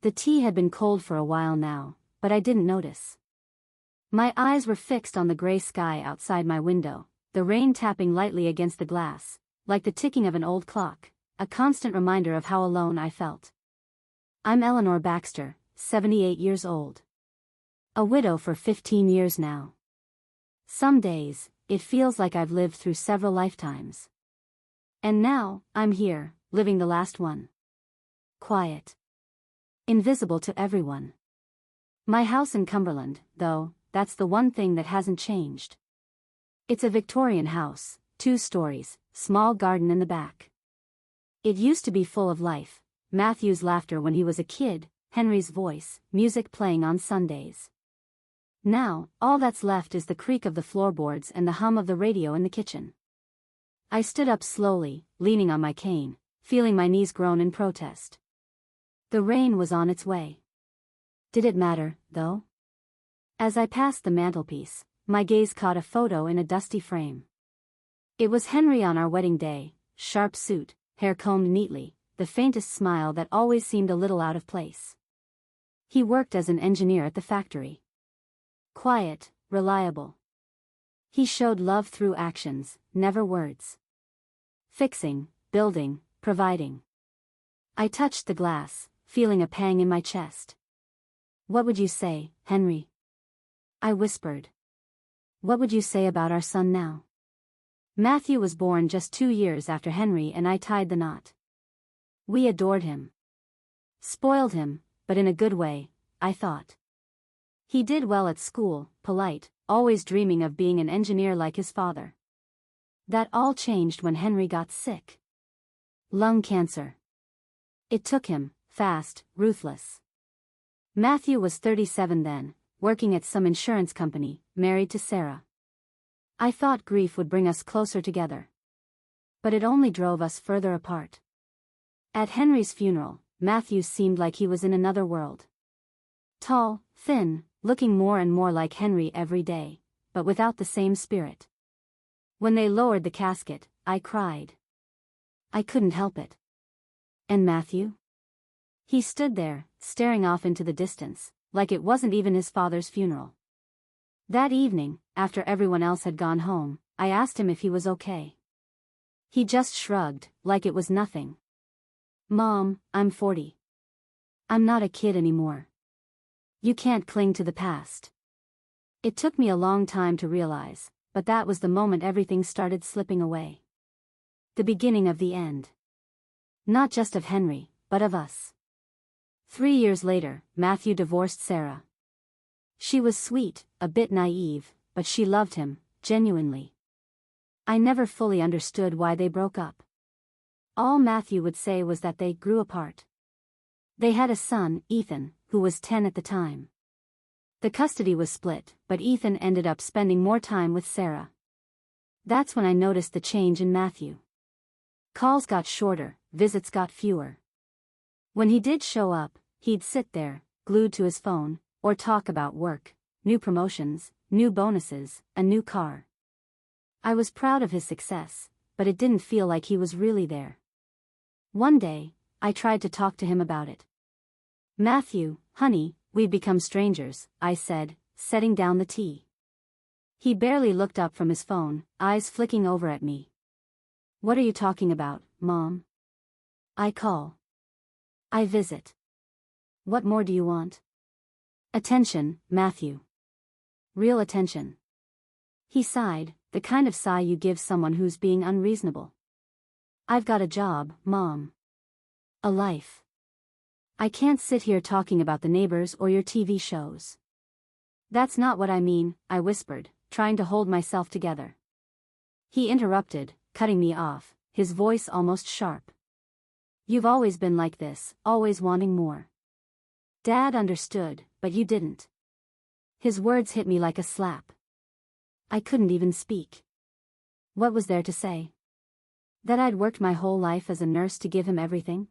The tea had been cold for a while now, but I didn't notice. My eyes were fixed on the gray sky outside my window, the rain tapping lightly against the glass, like the ticking of an old clock, a constant reminder of how alone I felt. I'm Eleanor Baxter, 78 years old. A widow for 15 years now. Some days, it feels like I've lived through several lifetimes. And now, I'm here, living the last one. Quiet. Invisible to everyone. My house in Cumberland, though, that's the one thing that hasn't changed. It's a Victorian house, 2 stories, small garden in the back. It used to be full of life, Matthew's laughter when he was a kid, Henry's voice, music playing on Sundays. Now, all that's left is the creak of the floorboards and the hum of the radio in the kitchen. I stood up slowly, leaning on my cane, feeling my knees groan in protest. The rain was on its way. Did it matter, though? As I passed the mantelpiece, my gaze caught a photo in a dusty frame. It was Henry on our wedding day, sharp suit, hair combed neatly, the faintest smile that always seemed a little out of place. He worked as an engineer at the factory. Quiet, reliable. He showed love through actions, never words. Fixing, building, providing. I touched the glass, feeling a pang in my chest. What would you say, Henry? I whispered. What would you say about our son now? Matthew was born just 2 years after Henry and I tied the knot. We adored him. Spoiled him, but in a good way, I thought. He did well at school, polite, always dreaming of being an engineer like his father. That all changed when Henry got sick. Lung cancer. It took him, fast, ruthless. Matthew was 37 then, working at some insurance company, married to Sarah. I thought grief would bring us closer together. But it only drove us further apart. At Henry's funeral, Matthew seemed like he was in another world. Tall, thin, looking more and more like Henry every day, but without the same spirit. When they lowered the casket, I cried. I couldn't help it. And Matthew? He stood there, staring off into the distance, like it wasn't even his father's funeral. That evening, after everyone else had gone home, I asked him if he was okay. He just shrugged, like it was nothing. Mom, I'm 40. I'm not a kid anymore. You can't cling to the past. It took me a long time to realize, but that was the moment everything started slipping away. The beginning of the end. Not just of Henry, but of us. 3 years later, Matthew divorced Sarah. She was sweet, a bit naive, but she loved him, genuinely. I never fully understood why they broke up. All Matthew would say was that they grew apart. They had a son, Ethan, who was 10 at the time. The custody was split, but Ethan ended up spending more time with Sarah. That's when I noticed the change in Matthew. Calls got shorter, visits got fewer. When he did show up, he'd sit there, glued to his phone, or talk about work, new promotions, new bonuses, a new car. I was proud of his success, but it didn't feel like he was really there. One day, I tried to talk to him about it. Matthew, honey, we've become strangers, I said, setting down the tea. He barely looked up from his phone, eyes flicking over at me. What are you talking about, Mom? I call. I visit. What more do you want? Attention, Matthew. Real attention. He sighed, the kind of sigh you give someone who's being unreasonable. I've got a job, Mom. A life. I can't sit here talking about the neighbors or your TV shows. That's not what I mean, I whispered, trying to hold myself together. He interrupted, cutting me off, his voice almost sharp. You've always been like this, always wanting more. Dad understood, but you didn't. His words hit me like a slap. I couldn't even speak. What was there to say? That I'd worked my whole life as a nurse to give him everything?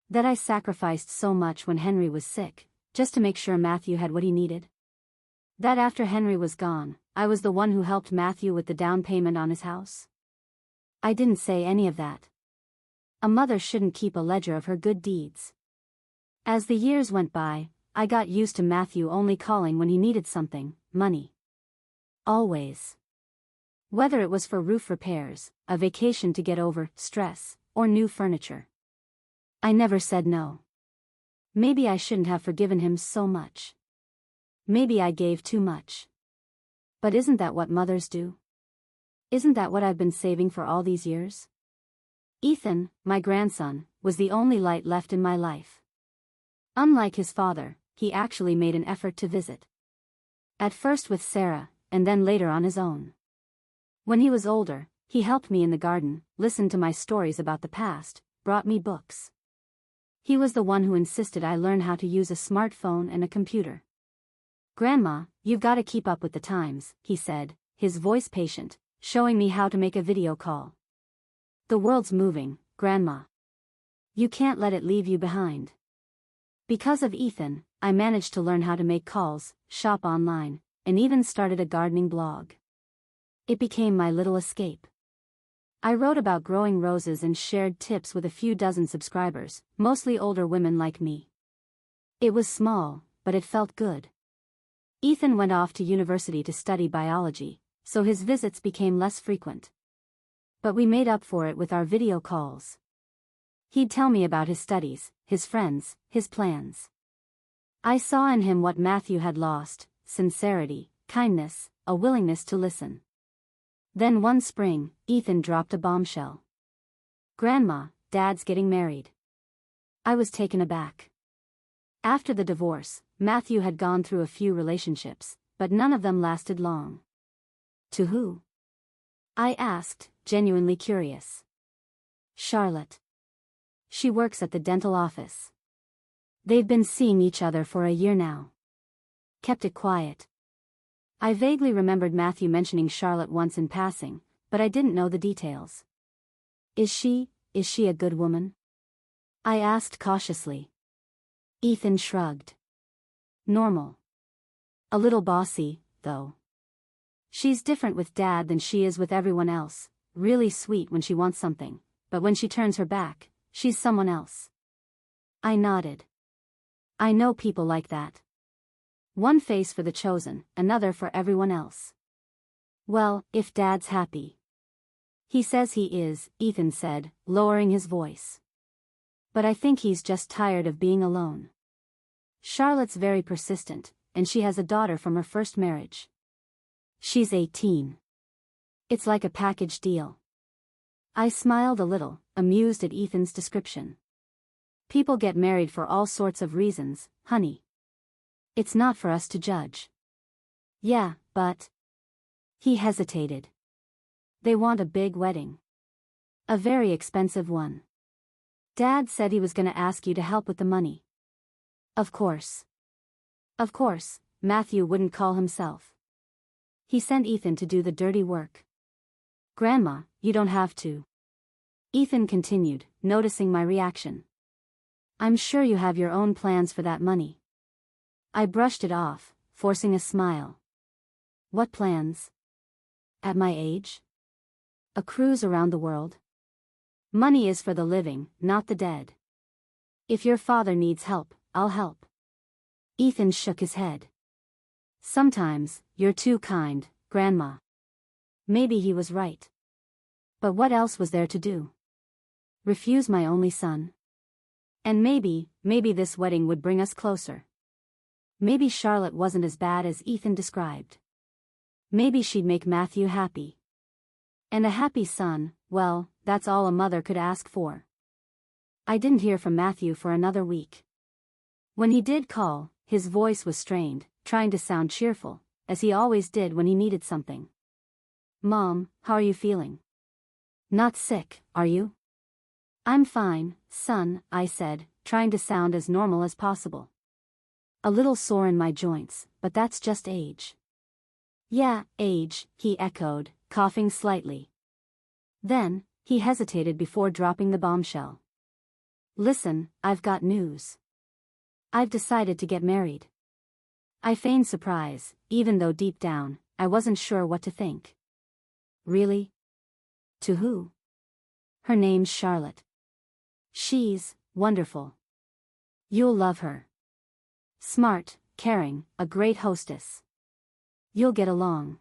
That I sacrificed so much when Henry was sick, just to make sure Matthew had what he needed? That after Henry was gone, I was the one who helped Matthew with the down payment on his house? I didn't say any of that. A mother shouldn't keep a ledger of her good deeds. As the years went by, I got used to Matthew only calling when he needed something, money. Always. Whether it was for roof repairs, a vacation to get over stress, or new furniture. I never said no. Maybe I shouldn't have forgiven him so much. Maybe I gave too much. But isn't that what mothers do? Isn't that what I've been saving for all these years? Ethan, my grandson, was the only light left in my life. Unlike his father, he actually made an effort to visit. At first with Sarah, and then later on his own. When he was older, he helped me in the garden, listened to my stories about the past, brought me books. He was the one who insisted I learn how to use a smartphone and a computer. "Grandma, you've got to keep up with the times," he said, his voice patient, showing me how to make a video call. "The world's moving, Grandma. You can't let it leave you behind." Because of Ethan, I managed to learn how to make calls, shop online, and even started a gardening blog. It became my little escape. I wrote about growing roses and shared tips with a few dozen subscribers, mostly older women like me. It was small, but it felt good. Ethan went off to university to study biology, so his visits became less frequent. But we made up for it with our video calls. He'd tell me about his studies, his friends, his plans. I saw in him what Matthew had lost: sincerity, kindness, a willingness to listen. Then one spring, Ethan dropped a bombshell. "Grandma, Dad's getting married." I was taken aback. After the divorce, Matthew had gone through a few relationships, but none of them lasted long. "To who?" I asked, genuinely curious. "Charlotte. She works at the dental office. They've been seeing each other for a year now." Kept it quiet. I vaguely remembered Matthew mentioning Charlotte once in passing, but I didn't know the details. Is she a good woman?" I asked cautiously. Ethan shrugged. "Normal. A little bossy, though. She's different with Dad than she is with everyone else, really sweet when she wants something, but when she turns her back, she's someone else." I nodded. I know people like that. One face for the chosen, another for everyone else. "Well, if Dad's happy." "He says he is," Ethan said, lowering his voice. "But I think he's just tired of being alone. Charlotte's very persistent, and she has a daughter from her first marriage. She's 18. It's like a package deal." I smiled a little, amused at Ethan's description. "People get married for all sorts of reasons, honey. It's not for us to judge." "Yeah, but..." He hesitated. "They want a big wedding. A very expensive one. Dad said he was gonna ask you to help with the money." Of course. Of course, Matthew wouldn't call himself. He sent Ethan to do the dirty work. "Grandma, you don't have to." Ethan continued, noticing my reaction. "I'm sure you have your own plans for that money." I brushed it off, forcing a smile. "What plans? At my age? A cruise around the world? Money is for the living, not the dead. If your father needs help, I'll help." Ethan shook his head. "Sometimes, you're too kind, Grandma." Maybe he was right. But what else was there to do? Refuse my only son? And maybe this wedding would bring us closer. Maybe Charlotte wasn't as bad as Ethan described. Maybe she'd make Matthew happy. And a happy son, well, that's all a mother could ask for. I didn't hear from Matthew for another week. When he did call, his voice was strained, trying to sound cheerful, as he always did when he needed something. "Mom, how are you feeling? Not sick, are you?" "I'm fine, son," I said, trying to sound as normal as possible. "A little sore in my joints, but that's just age." "Yeah, age," he echoed, coughing slightly. Then, he hesitated before dropping the bombshell. "Listen, I've got news. I've decided to get married." I feigned surprise, even though deep down, I wasn't sure what to think. "Really? To who?" "Her name's Charlotte. She's wonderful." You'll love her. Smart, caring, a great hostess. You'll get along.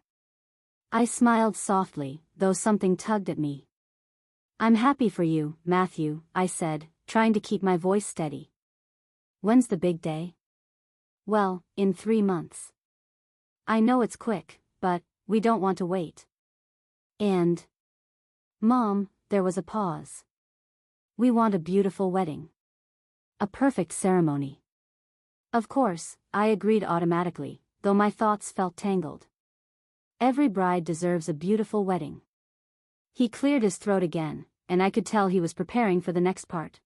I smiled softly, though something tugged at me. I'm happy for you, Matthew, I said, trying to keep my voice steady. When's the big day? Well, in 3 months. I know it's quick, but we don't want to wait. And... Mom, there was a pause. We want a beautiful wedding. A perfect ceremony. Of course, I agreed automatically, though my thoughts felt tangled. Every bride deserves a beautiful wedding. He cleared his throat again, and I could tell he was preparing for the next part.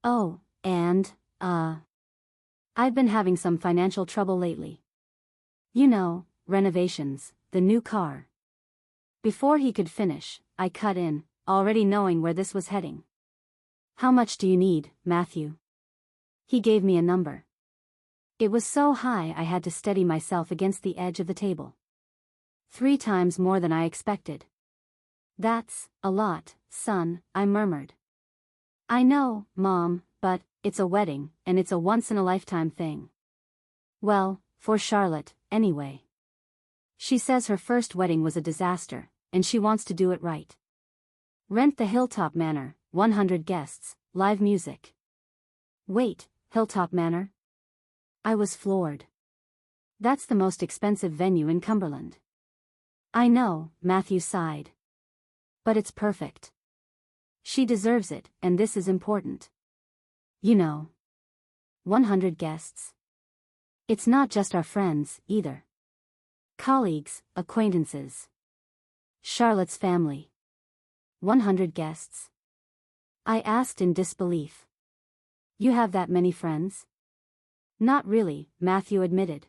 Oh, and, I've been having some financial trouble lately. You know, renovations, the new car. Before he could finish, I cut in, already knowing where this was heading. How much do you need, Matthew? He gave me a number. It was so high I had to steady myself against the edge of the table. 3 times more than I expected. That's a lot, son, I murmured. I know, Mom, but it's a wedding, and it's a once-in-a-lifetime thing. Well, for Charlotte, anyway. She says her first wedding was a disaster, and she wants to do it right. Rent the Hilltop Manor, 100 guests, live music. Wait, Hilltop Manor? I was floored. That's the most expensive venue in Cumberland. I know, Matthew sighed. But it's perfect. She deserves it, and this is important. You know. 100 guests. It's not just our friends, either. Colleagues, acquaintances. Charlotte's family. 100 guests. I asked in disbelief. You have that many friends? Not really, Matthew admitted.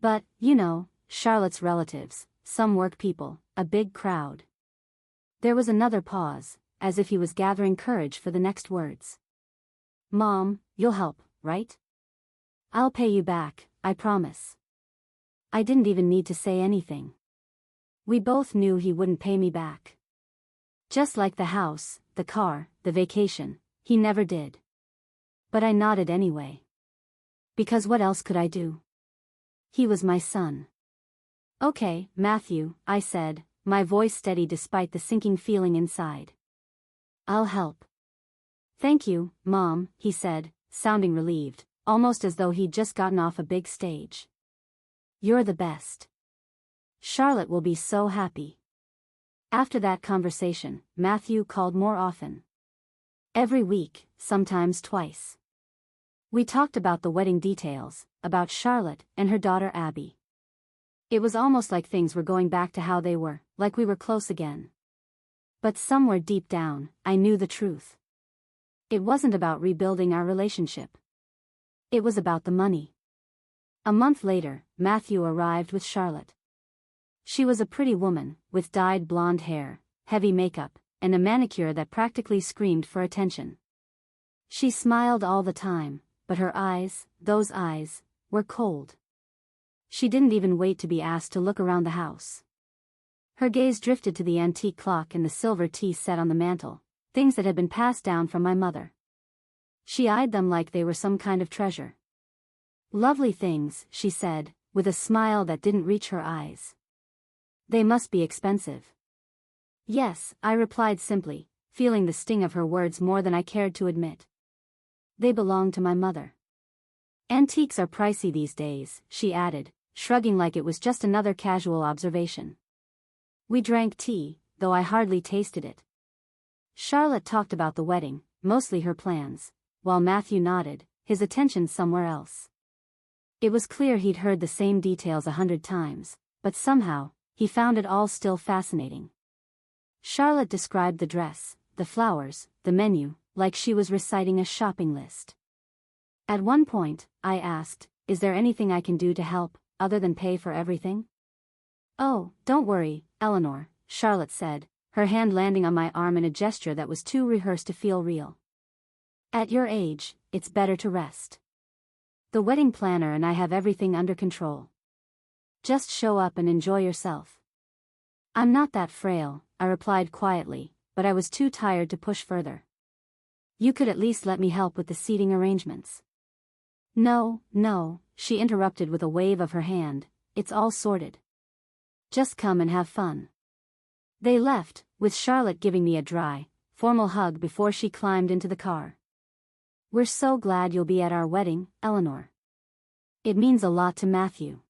But, you know, Charlotte's relatives, some work people, a big crowd. There was another pause, as if he was gathering courage for the next words. Mom, you'll help, right? I'll pay you back, I promise. I didn't even need to say anything. We both knew he wouldn't pay me back. Just like the house, the car, the vacation, he never did. But I nodded anyway. Because what else could I do? He was my son. Okay, Matthew, I said, my voice steady despite the sinking feeling inside. I'll help. Thank you, Mom, he said, sounding relieved, almost as though he'd just gotten off a big stage. You're the best. Charlotte will be so happy. After that conversation, Matthew called more often. Every week, sometimes twice. We talked about the wedding details, about Charlotte and her daughter Abby. It was almost like things were going back to how they were, like we were close again. But somewhere deep down, I knew the truth. It wasn't about rebuilding our relationship. It was about the money. A month later, Matthew arrived with Charlotte. She was a pretty woman, with dyed blonde hair, heavy makeup, and a manicure that practically screamed for attention. She smiled all the time, but her eyes, those eyes, were cold. She didn't even wait to be asked to look around the house. Her gaze drifted to the antique clock and the silver tea set on the mantel, things that had been passed down from my mother. She eyed them like they were some kind of treasure. Lovely things, she said, with a smile that didn't reach her eyes. They must be expensive. Yes, I replied simply, feeling the sting of her words more than I cared to admit. They belong to my mother. Antiques are pricey these days, she added, shrugging like it was just another casual observation. We drank tea, though I hardly tasted it. Charlotte talked about the wedding, mostly her plans, while Matthew nodded, his attention somewhere else. It was clear he'd heard the same details 100 times, but somehow, he found it all still fascinating. Charlotte described the dress, the flowers, the menu, like she was reciting a shopping list. At one point, I asked, is there anything I can do to help, other than pay for everything? Oh, don't worry, Eleanor, Charlotte said, her hand landing on my arm in a gesture that was too rehearsed to feel real. At your age, it's better to rest. The wedding planner and I have everything under control. Just show up and enjoy yourself. I'm not that frail, I replied quietly, but I was too tired to push further. You could at least let me help with the seating arrangements. No, no, she interrupted with a wave of her hand, it's all sorted. Just come and have fun. They left, with Charlotte giving me a dry, formal hug before she climbed into the car. We're so glad you'll be at our wedding, Eleanor. It means a lot to Matthew.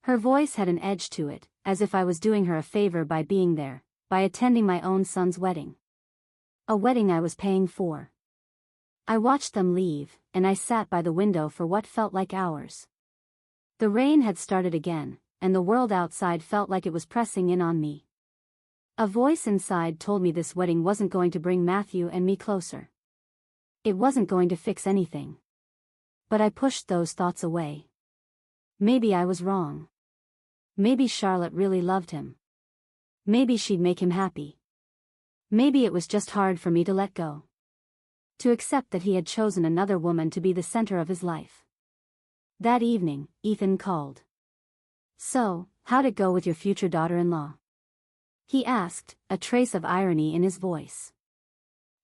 Her voice had an edge to it, as if I was doing her a favor by being there, by attending my own son's wedding. A wedding I was paying for. I watched them leave, and I sat by the window for what felt like hours. The rain had started again, and the world outside felt like it was pressing in on me. A voice inside told me this wedding wasn't going to bring Matthew and me closer. It wasn't going to fix anything. But I pushed those thoughts away. Maybe I was wrong. Maybe Charlotte really loved him. Maybe she'd make him happy. Maybe it was just hard for me to let go. To accept that he had chosen another woman to be the center of his life. That evening, Ethan called. So, how'd it go with your future daughter-in-law? He asked, a trace of irony in his voice.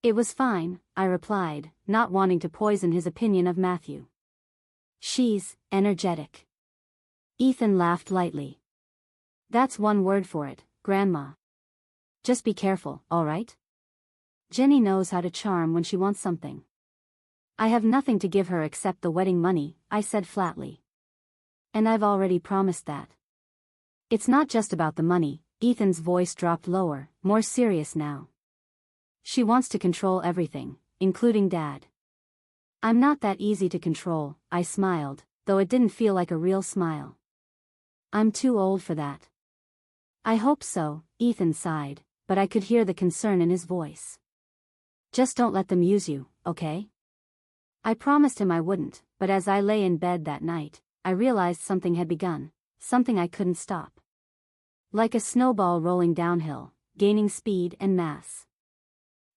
It was fine, I replied, not wanting to poison his opinion of Matthew. She's energetic. Ethan laughed lightly. That's one word for it, Grandma. Just be careful, all right? Jenny knows how to charm when she wants something. I have nothing to give her except the wedding money, I said flatly. And I've already promised that. It's not just about the money, Ethan's voice dropped lower, more serious now. She wants to control everything, including Dad. I'm not that easy to control, I smiled, though it didn't feel like a real smile. I'm too old for that. I hope so, Ethan sighed, but I could hear the concern in his voice. Just don't let them use you, okay? I promised him I wouldn't, but as I lay in bed that night, I realized something had begun, something I couldn't stop. Like a snowball rolling downhill, gaining speed and mass.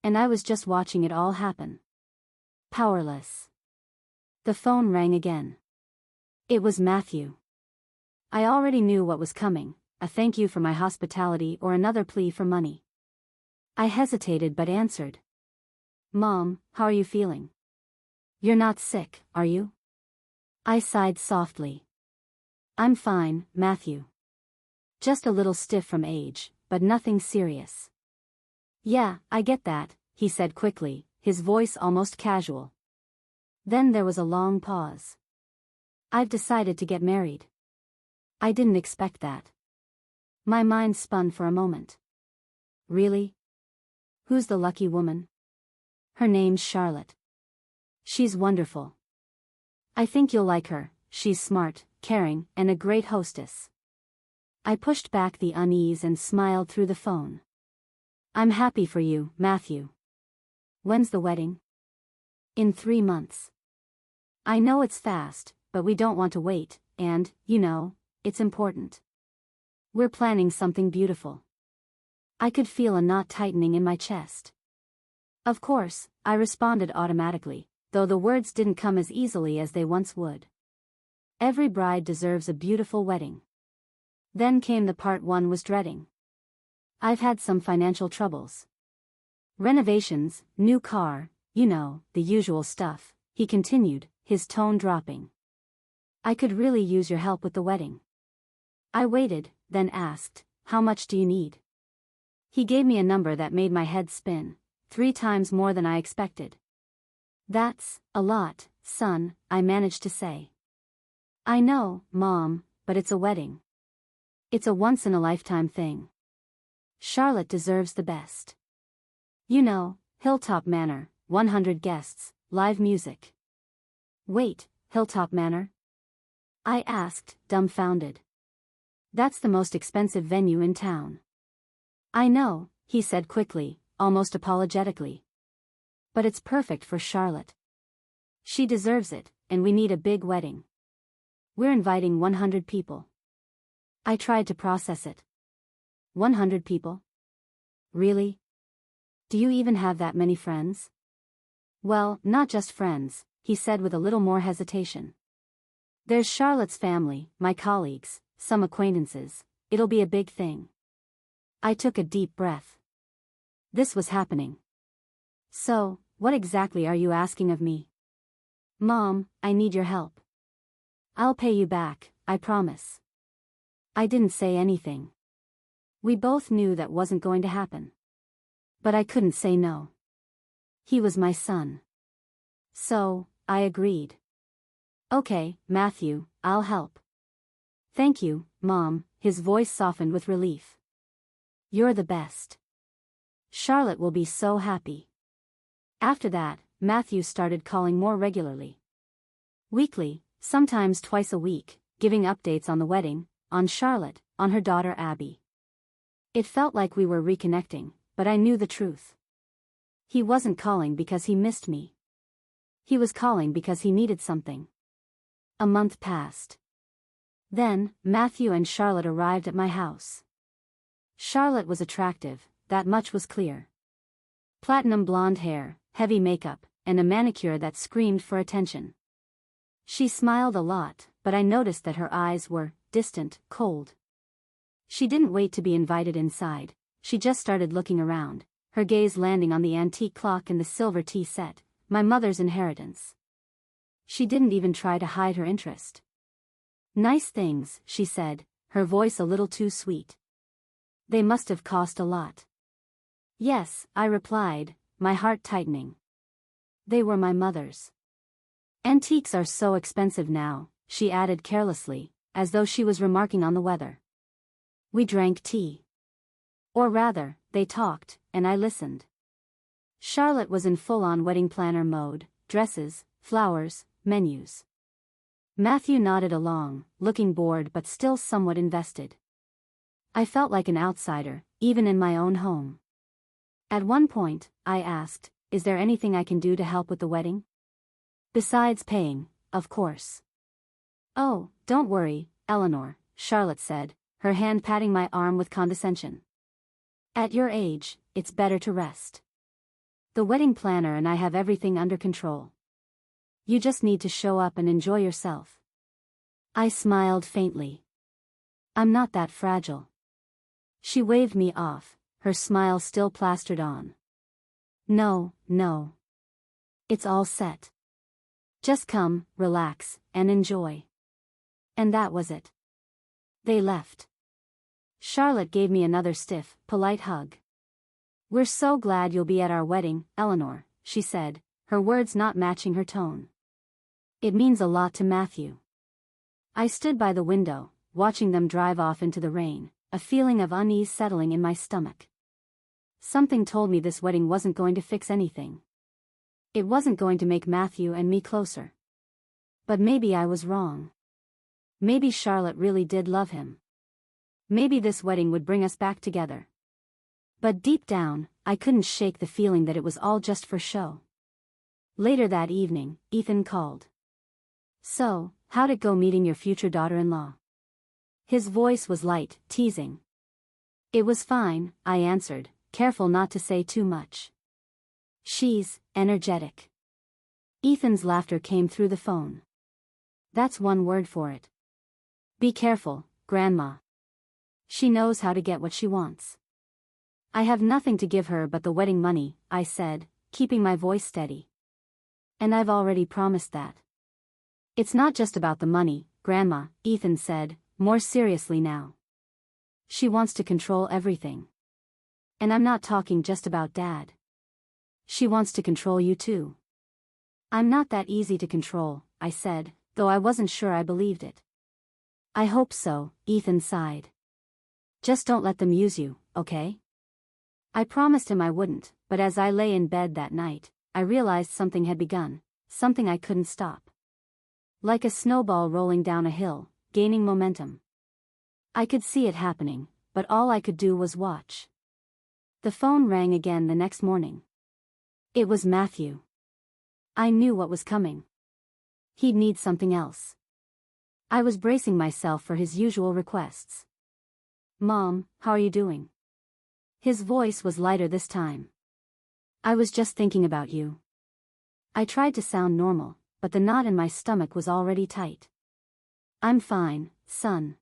And I was just watching it all happen. Powerless. The phone rang again. It was Matthew. I already knew what was coming, a thank you for my hospitality or another plea for money. I hesitated but answered. Mom, how are you feeling? You're not sick, are you? I sighed softly. I'm fine, Matthew. Just a little stiff from age, but nothing serious. Yeah, I get that, he said quickly, his voice almost casual. Then there was a long pause. I've decided to get married. I didn't expect that. My mind spun for a moment. Really? Who's the lucky woman? Her name's Charlotte. She's wonderful. I think you'll like her, she's smart, caring, and a great hostess. I pushed back the unease and smiled through the phone. I'm happy for you, Matthew. When's the wedding? In 3 months. I know it's fast, but we don't want to wait, and, you know, it's important. We're planning something beautiful. I could feel a knot tightening in my chest. Of course, I responded automatically, though the words didn't come as easily as they once would. Every bride deserves a beautiful wedding. Then came the part one was dreading. I've had some financial troubles. Renovations, new car, you know, the usual stuff, he continued, his tone dropping. I could really use your help with the wedding. I waited, then asked, how much do you need? He gave me a number that made my head spin, 3 times more than I expected. That's a lot, son, I managed to say. I know, Mom, but it's a wedding. It's a once-in-a-lifetime thing. Charlotte deserves the best. You know, Hilltop Manor, 100 guests, live music. Wait, Hilltop Manor? I asked, dumbfounded. That's the most expensive venue in town. I know, he said quickly, almost apologetically. But it's perfect for Charlotte. She deserves it, and we need a big wedding. We're inviting 100 people. I tried to process it. 100 people? Really? Do you even have that many friends? Well, not just friends, he said with a little more hesitation. There's Charlotte's family, my colleagues, some acquaintances. It'll be a big thing. I took a deep breath. This was happening. So, what exactly are you asking of me? Mom, I need your help. I'll pay you back, I promise. I didn't say anything. We both knew that wasn't going to happen. But I couldn't say no. He was my son. So, I agreed. Okay, Matthew, I'll help. Thank you, Mom, his voice softened with relief. You're the best. Charlotte will be so happy. After that, Matthew started calling more regularly. Weekly, sometimes twice a week, giving updates on the wedding, on Charlotte, on her daughter Abby. It felt like we were reconnecting, but I knew the truth. He wasn't calling because he missed me. He was calling because he needed something. A month passed. Then, Matthew and Charlotte arrived at my house. Charlotte was attractive, that much was clear. Platinum blonde hair, heavy makeup, and a manicure that screamed for attention. She smiled a lot, but I noticed that her eyes were distant, cold. She didn't wait to be invited inside, she just started looking around, her gaze landing on the antique clock and the silver tea set, my mother's inheritance. She didn't even try to hide her interest. Nice things, she said, her voice a little too sweet. They must have cost a lot. Yes, I replied, my heart tightening. They were my mother's. Antiques are so expensive now, she added carelessly, as though she was remarking on the weather. We drank tea. Or rather, they talked, and I listened. Charlotte was in full-on wedding planner mode, dresses, flowers, menus. Matthew nodded along, looking bored but still somewhat invested. I felt like an outsider, even in my own home. At one point, I asked, is there anything I can do to help with the wedding? Besides paying, of course. Oh, don't worry, Eleanor, Charlotte said, her hand patting my arm with condescension. At your age, it's better to rest. The wedding planner and I have everything under control. You just need to show up and enjoy yourself. I smiled faintly. I'm not that fragile. She waved me off, her smile still plastered on. No, no. It's all set. Just come, relax, and enjoy. And that was it. They left. Charlotte gave me another stiff, polite hug. We're so glad you'll be at our wedding, Eleanor, she said, her words not matching her tone. It means a lot to Matthew. I stood by the window, watching them drive off into the rain, a feeling of unease settling in my stomach. Something told me this wedding wasn't going to fix anything. It wasn't going to make Matthew and me closer. But maybe I was wrong. Maybe Charlotte really did love him. Maybe this wedding would bring us back together. But deep down, I couldn't shake the feeling that it was all just for show. Later that evening, Ethan called. So, how'd it go meeting your future daughter-in-law? His voice was light, teasing. It was fine, I answered, careful not to say too much. She's energetic. Ethan's laughter came through the phone. That's one word for it. Be careful, Grandma. She knows how to get what she wants. I have nothing to give her but the wedding money, I said, keeping my voice steady. And I've already promised that. It's not just about the money, Grandma, Ethan said, more seriously now. She wants to control everything. And I'm not talking just about Dad. She wants to control you too. I'm not that easy to control, I said, though I wasn't sure I believed it. I hope so, Ethan sighed. Just don't let them use you, okay? I promised him I wouldn't, but as I lay in bed that night, I realized something had begun, something I couldn't stop. Like a snowball rolling down a hill, gaining momentum. I could see it happening, but all I could do was watch. The phone rang again the next morning. It was Matthew. I knew what was coming. He'd need something else. I was bracing myself for his usual requests. Mom, how are you doing? His voice was lighter this time. I was just thinking about you. I tried to sound normal, but the knot in my stomach was already tight. I'm fine, son.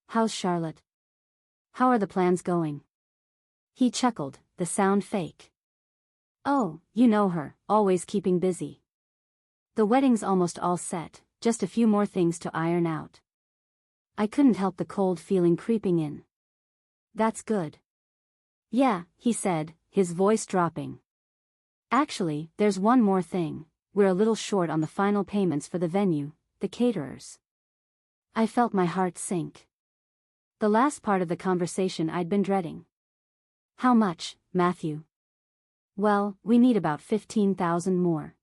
How's Charlotte? How are the plans going? He chuckled, the sound fake. Oh, you know her, always keeping busy. The wedding's almost all set, just a few more things to iron out. I couldn't help the cold feeling creeping in. That's good. Yeah, he said, his voice dropping. Actually, there's one more thing. We're a little short on the final payments for the venue, the caterers. I felt my heart sink. The last part of the conversation I'd been dreading. How much, Matthew? Well, we need about 15,000 more.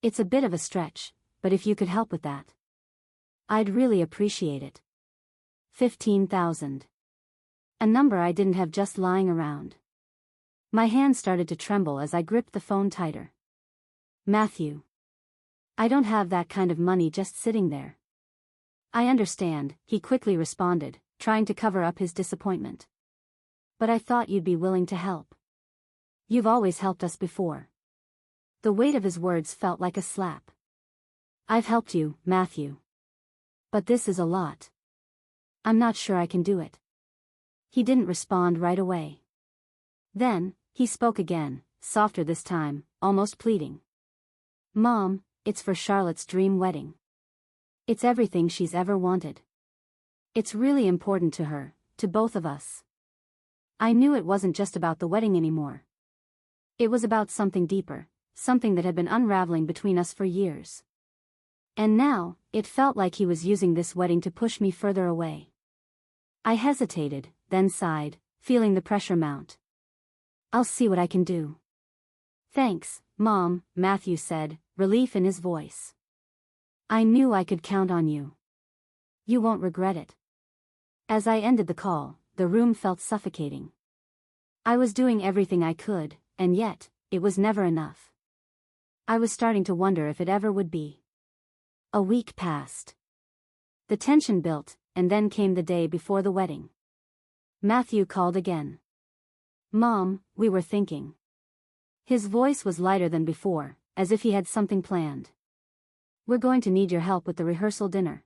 It's a bit of a stretch, but if you could help with that, I'd really appreciate it. 15,000. A number I didn't have just lying around. My hand started to tremble as I gripped the phone tighter. Matthew. I don't have that kind of money just sitting there. I understand, he quickly responded, trying to cover up his disappointment. But I thought you'd be willing to help. You've always helped us before. The weight of his words felt like a slap. I've helped you, Matthew. But this is a lot. I'm not sure I can do it. He didn't respond right away. Then, he spoke again, softer this time, almost pleading. Mom, it's for Charlotte's dream wedding. It's everything she's ever wanted. It's really important to her, to both of us. I knew it wasn't just about the wedding anymore. It was about something deeper, something that had been unraveling between us for years. And now, it felt like he was using this wedding to push me further away. I hesitated, then sighed, feeling the pressure mount. I'll see what I can do. Thanks, Mom, Matthew said, relief in his voice. I knew I could count on you. You won't regret it. As I ended the call, the room felt suffocating. I was doing everything I could, and yet, it was never enough. I was starting to wonder if it ever would be. A week passed. The tension built, and then came the day before the wedding. Matthew called again. Mom, we were thinking. His voice was lighter than before, as if he had something planned. We're going to need your help with the rehearsal dinner.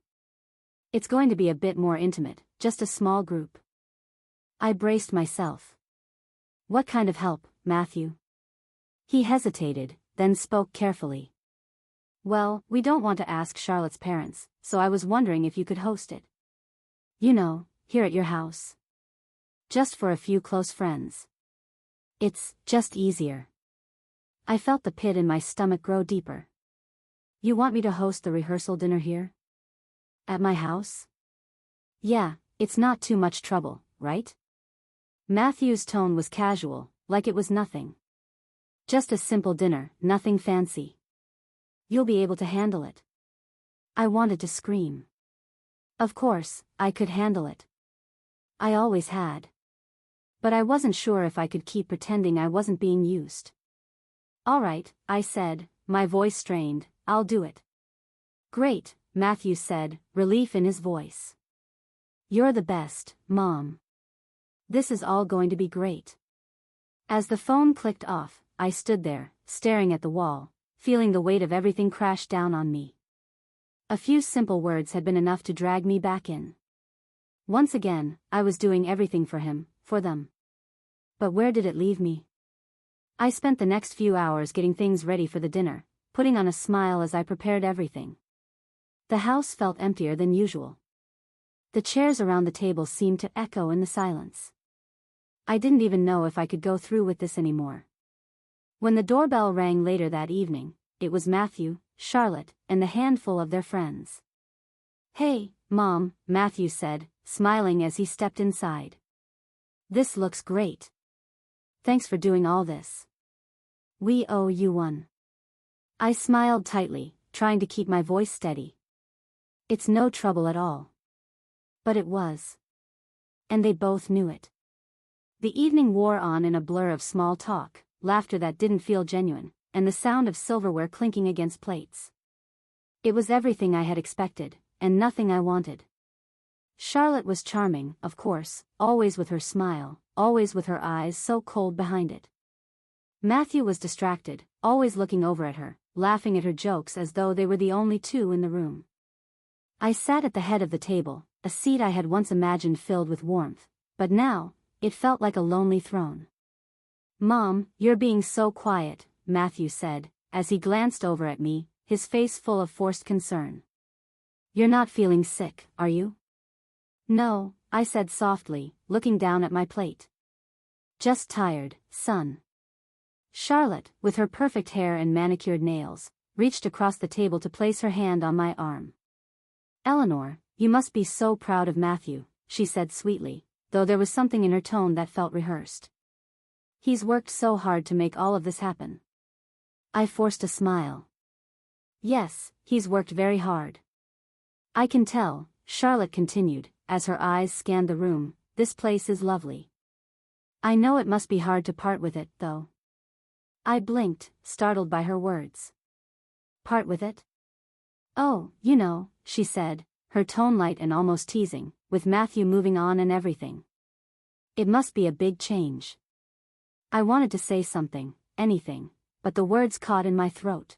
It's going to be a bit more intimate, just a small group. I braced myself. What kind of help, Matthew? He hesitated, then spoke carefully. Well, we don't want to ask Charlotte's parents, so I was wondering if you could host it. You know, here at your house. Just for a few close friends. It's just easier. I felt the pit in my stomach grow deeper. You want me to host the rehearsal dinner here? At my house? Yeah, it's not too much trouble, right? Matthew's tone was casual, like it was nothing. Just a simple dinner, nothing fancy. You'll be able to handle it. I wanted to scream. Of course, I could handle it. I always had. But I wasn't sure if I could keep pretending I wasn't being used. All right, I said, my voice strained, I'll do it. Great, Matthew said, relief in his voice. You're the best, Mom. This is all going to be great. As the phone clicked off, I stood there, staring at the wall, feeling the weight of everything crash down on me. A few simple words had been enough to drag me back in. Once again, I was doing everything for him, for them. But where did it leave me? I spent the next few hours getting things ready for the dinner, putting on a smile as I prepared everything. The house felt emptier than usual. The chairs around the table seemed to echo in the silence. I didn't even know if I could go through with this anymore. When the doorbell rang later that evening, it was Matthew, Charlotte, and the handful of their friends. Hey, Mom, Matthew said, smiling as he stepped inside. This looks great. Thanks for doing all this. We owe you one. I smiled tightly, trying to keep my voice steady. It's no trouble at all. But it was. And they both knew it. The evening wore on in a blur of small talk, laughter that didn't feel genuine, and the sound of silverware clinking against plates. It was everything I had expected, and nothing I wanted. Charlotte was charming, of course, always with her smile, always with her eyes so cold behind it. Matthew was distracted, always looking over at her, laughing at her jokes as though they were the only two in the room. I sat at the head of the table, a seat I had once imagined filled with warmth, but now, it felt like a lonely throne. Mom, you're being so quiet, Matthew said, as he glanced over at me, his face full of forced concern. You're not feeling sick, are you? No, I said softly, looking down at my plate. Just tired, son. Charlotte, with her perfect hair and manicured nails, reached across the table to place her hand on my arm. Eleanor, you must be so proud of Matthew, she said sweetly, though there was something in her tone that felt rehearsed. He's worked so hard to make all of this happen. I forced a smile. Yes, he's worked very hard. I can tell, Charlotte continued, as her eyes scanned the room, this place is lovely. I know it must be hard to part with it, though. I blinked, startled by her words. Part with it? Oh, you know, she said, her tone light and almost teasing, with Matthew moving on and everything. It must be a big change. I wanted to say something, anything, but the words caught in my throat.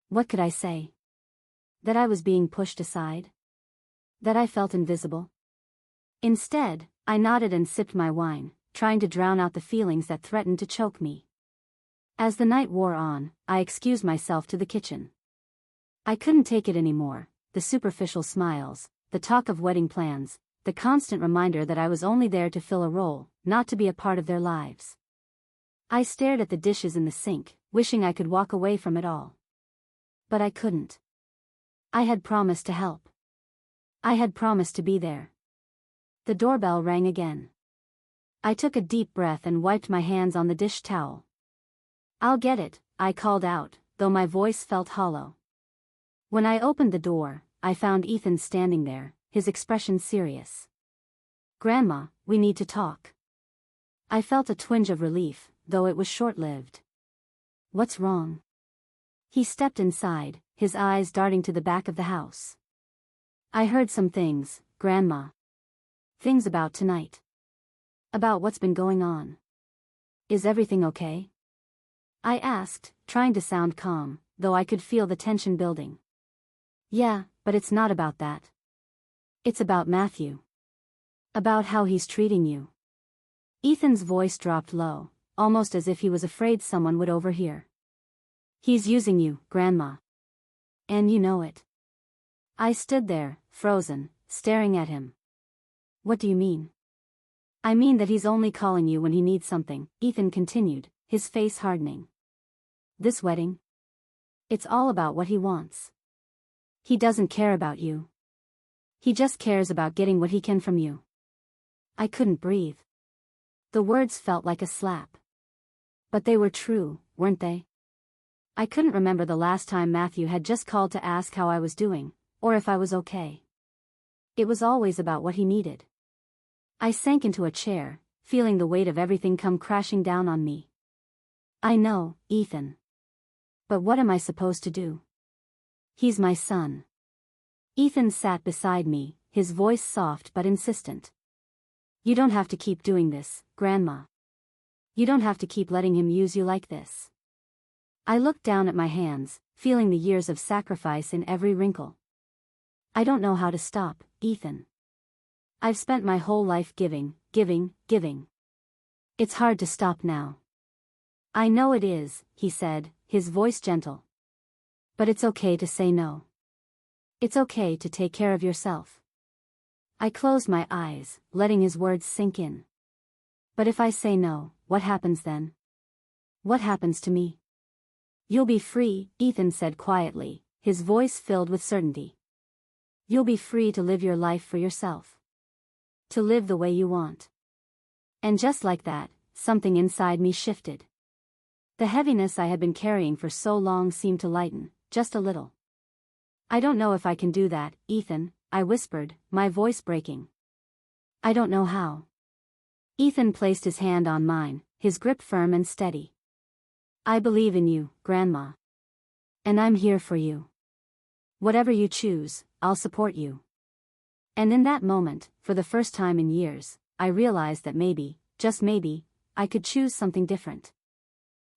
What could I say? That I was being pushed aside? That I felt invisible? Instead, I nodded and sipped my wine, trying to drown out the feelings that threatened to choke me. As the night wore on, I excused myself to the kitchen. I couldn't take it anymore, the superficial smiles, the talk of wedding plans, the constant reminder that I was only there to fill a role, not to be a part of their lives. I stared at the dishes in the sink, wishing I could walk away from it all. But I couldn't. I had promised to help. I had promised to be there. The doorbell rang again. I took a deep breath and wiped my hands on the dish towel. I'll get it, I called out, though my voice felt hollow. When I opened the door, I found Ethan standing there, his expression serious. Grandma, we need to talk. I felt a twinge of relief, though it was short-lived. What's wrong? He stepped inside, his eyes darting to the back of the house. I heard some things, Grandma. Things about tonight. About what's been going on. Is everything okay? I asked, trying to sound calm, though I could feel the tension building. Yeah, but it's not about that. It's about Matthew. About how he's treating you. Ethan's voice dropped low, almost as if he was afraid someone would overhear. He's using you, Grandma. And you know it. I stood there, frozen, staring at him. What do you mean? I mean that he's only calling you when he needs something, Ethan continued, his face hardening. This wedding? It's all about what he wants. He doesn't care about you. He just cares about getting what he can from you. I couldn't breathe. The words felt like a slap. But they were true, weren't they? I couldn't remember the last time Matthew had just called to ask how I was doing, or if I was okay. It was always about what he needed. I sank into a chair, feeling the weight of everything come crashing down on me. I know, Ethan. But what am I supposed to do? He's my son. Ethan sat beside me, his voice soft but insistent. You don't have to keep doing this, Grandma. You don't have to keep letting him use you like this. I looked down at my hands, feeling the years of sacrifice in every wrinkle. I don't know how to stop, Ethan. I've spent my whole life giving. It's hard to stop now. I know it is, he said, his voice gentle. But it's okay to say no. It's okay to take care of yourself. I closed my eyes, letting his words sink in. But if I say no, what happens then? What happens to me? You'll be free, Ethan said quietly, his voice filled with certainty. You'll be free to live your life for yourself. To live the way you want. And just like that, something inside me shifted. The heaviness I had been carrying for so long seemed to lighten, just a little. I don't know if I can do that, Ethan, I whispered, my voice breaking. I don't know how. Ethan placed his hand on mine, his grip firm and steady. I believe in you, Grandma. And I'm here for you. Whatever you choose, I'll support you. And in that moment, for the first time in years, I realized that maybe, just maybe, I could choose something different.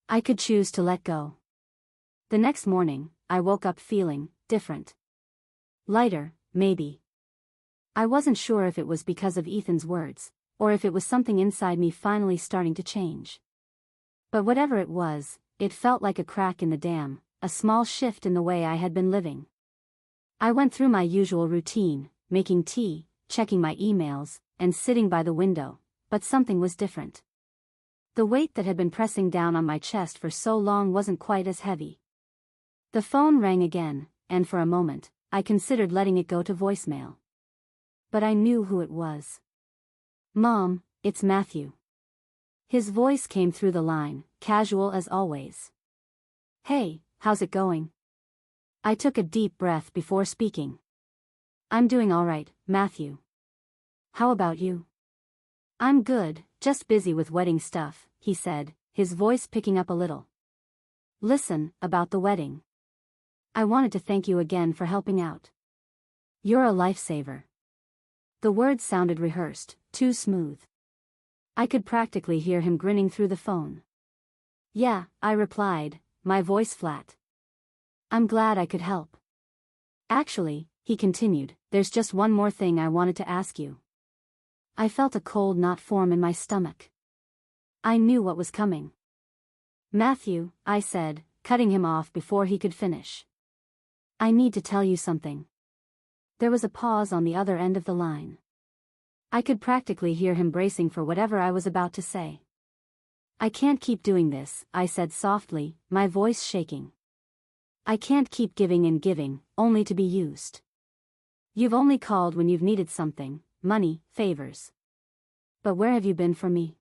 I could choose to let go. The next morning, I woke up feeling different. Lighter, maybe. I wasn't sure if it was because of Ethan's words, or if it was something inside me finally starting to change. But whatever it was, it felt like a crack in the dam, a small shift in the way I had been living. I went through my usual routine, making tea, checking my emails, and sitting by the window, but something was different. The weight that had been pressing down on my chest for so long wasn't quite as heavy. The phone rang again, and for a moment, I considered letting it go to voicemail. But I knew who it was. "Mom, it's Matthew." His voice came through the line, casual as always. "Hey, how's it going?" I took a deep breath before speaking. "I'm doing all right, Matthew. How about you?" "I'm good, just busy with wedding stuff," he said, his voice picking up a little. "Listen, about the wedding. I wanted to thank you again for helping out. You're a lifesaver." The words sounded rehearsed, too smooth. I could practically hear him grinning through the phone. "Yeah," I replied, my voice flat. "I'm glad I could help. Actually," he continued, "there's just one more thing I wanted to ask you." I felt a cold knot form in my stomach. I knew what was coming. "Matthew," I said, cutting him off before he could finish. "I need to tell you something." There was a pause on the other end of the line. I could practically hear him bracing for whatever I was about to say. "I can't keep doing this," I said softly, my voice shaking. "I can't keep giving and giving, only to be used. You've only called when you've needed something, money, favors. But where have you been for me?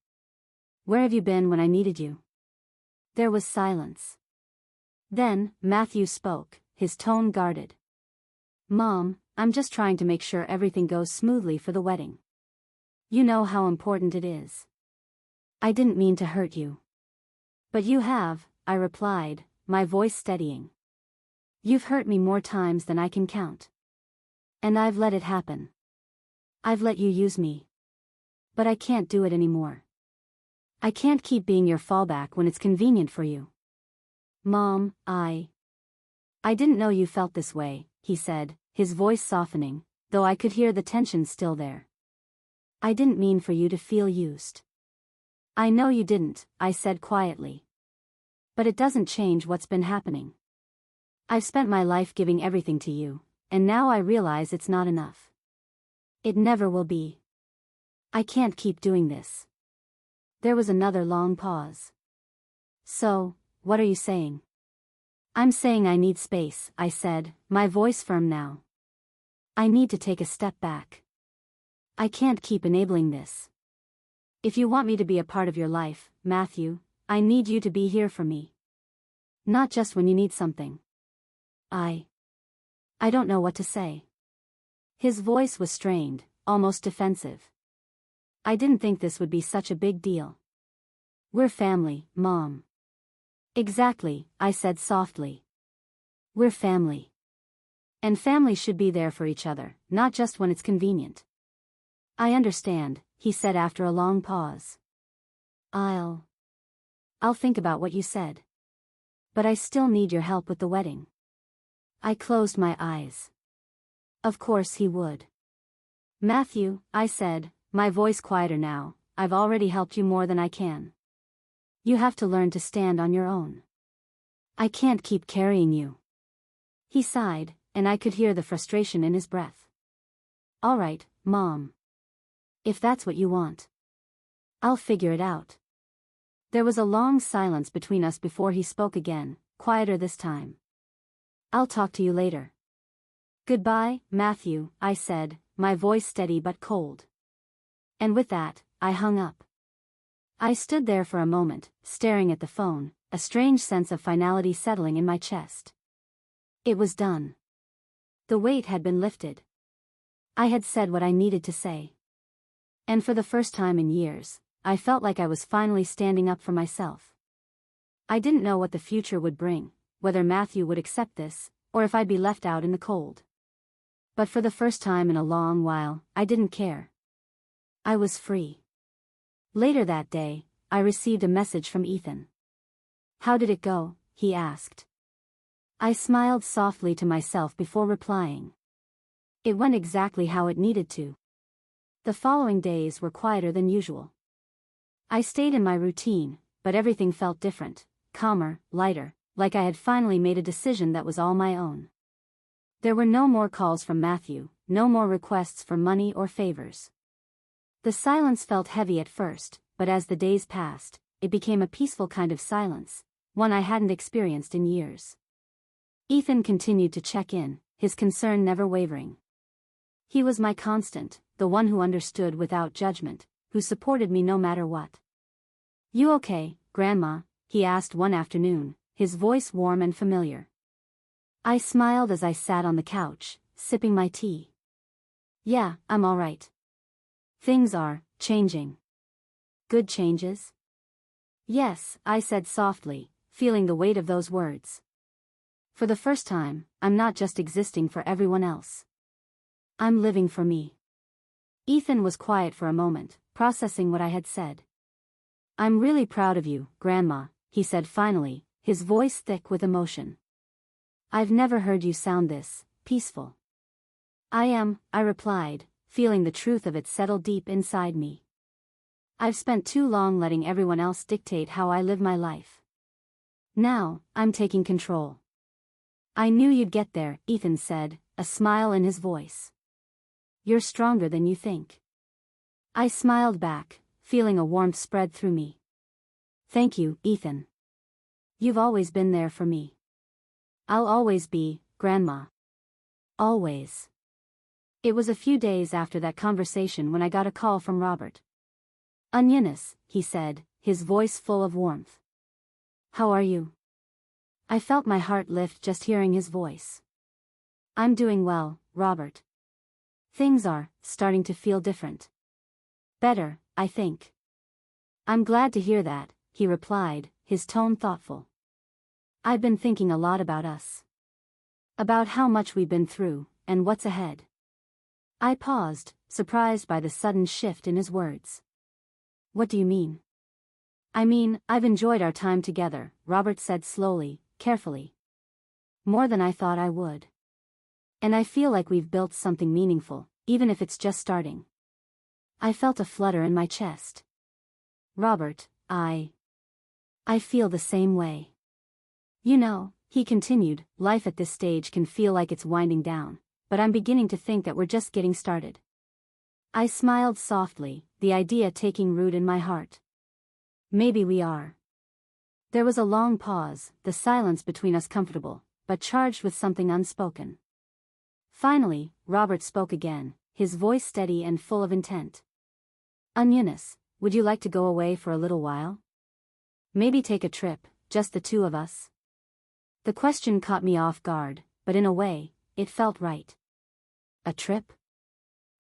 Where have you been when I needed you?" There was silence. Then, Matthew spoke, his tone guarded. "Mom, I'm just trying to make sure everything goes smoothly for the wedding. You know how important it is. I didn't mean to hurt you." "But you have," I replied, my voice steadying. "You've hurt me more times than I can count. And I've let it happen. I've let you use me. But I can't do it anymore. I can't keep being your fallback when it's convenient for you." "Mom, I didn't know you felt this way," he said, his voice softening, though I could hear the tension still there. "I didn't mean for you to feel used." "I know you didn't," I said quietly. "But it doesn't change what's been happening. I've spent my life giving everything to you, and now I realize it's not enough. It never will be. I can't keep doing this." There was another long pause. "So, what are you saying?" "I'm saying I need space," I said, my voice firm now. "I need to take a step back. I can't keep enabling this. If you want me to be a part of your life, Matthew, I need you to be here for me. Not just when you need something." I don't know what to say." His voice was strained, almost defensive. "I didn't think this would be such a big deal. We're family, Mom." "Exactly," I said softly. "We're family. And family should be there for each other, not just when it's convenient." "I understand," he said after a long pause. I'll think about what you said. But I still need your help with the wedding." I closed my eyes. Of course he would. "Matthew," I said, my voice quieter now, "I've already helped you more than I can. You have to learn to stand on your own. I can't keep carrying you." He sighed, and I could hear the frustration in his breath. "All right, Mom. If that's what you want. I'll figure it out." There was a long silence between us before he spoke again, quieter this time. "I'll talk to you later." "Goodbye, Matthew," I said, my voice steady but cold. And with that, I hung up. I stood there for a moment, staring at the phone, a strange sense of finality settling in my chest. It was done. The weight had been lifted. I had said what I needed to say. And for the first time in years, I felt like I was finally standing up for myself. I didn't know what the future would bring, whether Matthew would accept this, or if I'd be left out in the cold. But for the first time in a long while, I didn't care. I was free. Later that day, I received a message from Ethan. "How did it go?" he asked. I smiled softly to myself before replying. It went exactly how it needed to. The following days were quieter than usual. I stayed in my routine, but everything felt different, calmer, lighter, like I had finally made a decision that was all my own. There were no more calls from Matthew, no more requests for money or favors. The silence felt heavy at first, but as the days passed, it became a peaceful kind of silence, one I hadn't experienced in years. Ethan continued to check in, his concern never wavering. He was my constant, the one who understood without judgment, who supported me no matter what. "You okay, Grandma?" he asked one afternoon, his voice warm and familiar. I smiled as I sat on the couch, sipping my tea. "Yeah, I'm all right. Things are changing." "Good changes?" "Yes," I said softly, feeling the weight of those words. "For the first time, I'm not just existing for everyone else. I'm living for me." Ethan was quiet for a moment, processing what I had said. "I'm really proud of you, Grandma," he said finally, his voice thick with emotion. "I've never heard you sound this peaceful." "I am," I replied, feeling the truth of it settle deep inside me. "I've spent too long letting everyone else dictate how I live my life. Now, I'm taking control." "I knew you'd get there," Ethan said, a smile in his voice. "You're stronger than you think." I smiled back, feeling a warmth spread through me. "Thank you, Ethan. You've always been there for me." "I'll always be, Grandma. Always." It was a few days after that conversation when I got a call from Robert. "Eunice," he said, his voice full of warmth. "How are you?" I felt my heart lift just hearing his voice. "I'm doing well, Robert. Things are starting to feel different. Better, I think." "I'm glad to hear that," he replied, his tone thoughtful. "I've been thinking a lot about us. About how much we've been through, and what's ahead." I paused, surprised by the sudden shift in his words. "What do you mean?" "I mean, I've enjoyed our time together," Robert said slowly, carefully. "More than I thought I would. And I feel like we've built something meaningful, even if it's just starting." I felt a flutter in my chest. "Robert, I feel the same way. You know," he continued, "life at this stage can feel like it's winding down, but I'm beginning to think that we're just getting started." I smiled softly, the idea taking root in my heart. "Maybe we are." There was a long pause, the silence between us comfortable, but charged with something unspoken. Finally, Robert spoke again, his voice steady and full of intent. "Eunice, would you like to go away for a little while? Maybe take a trip, just the two of us?" The question caught me off guard, but in a way, it felt right. "A trip?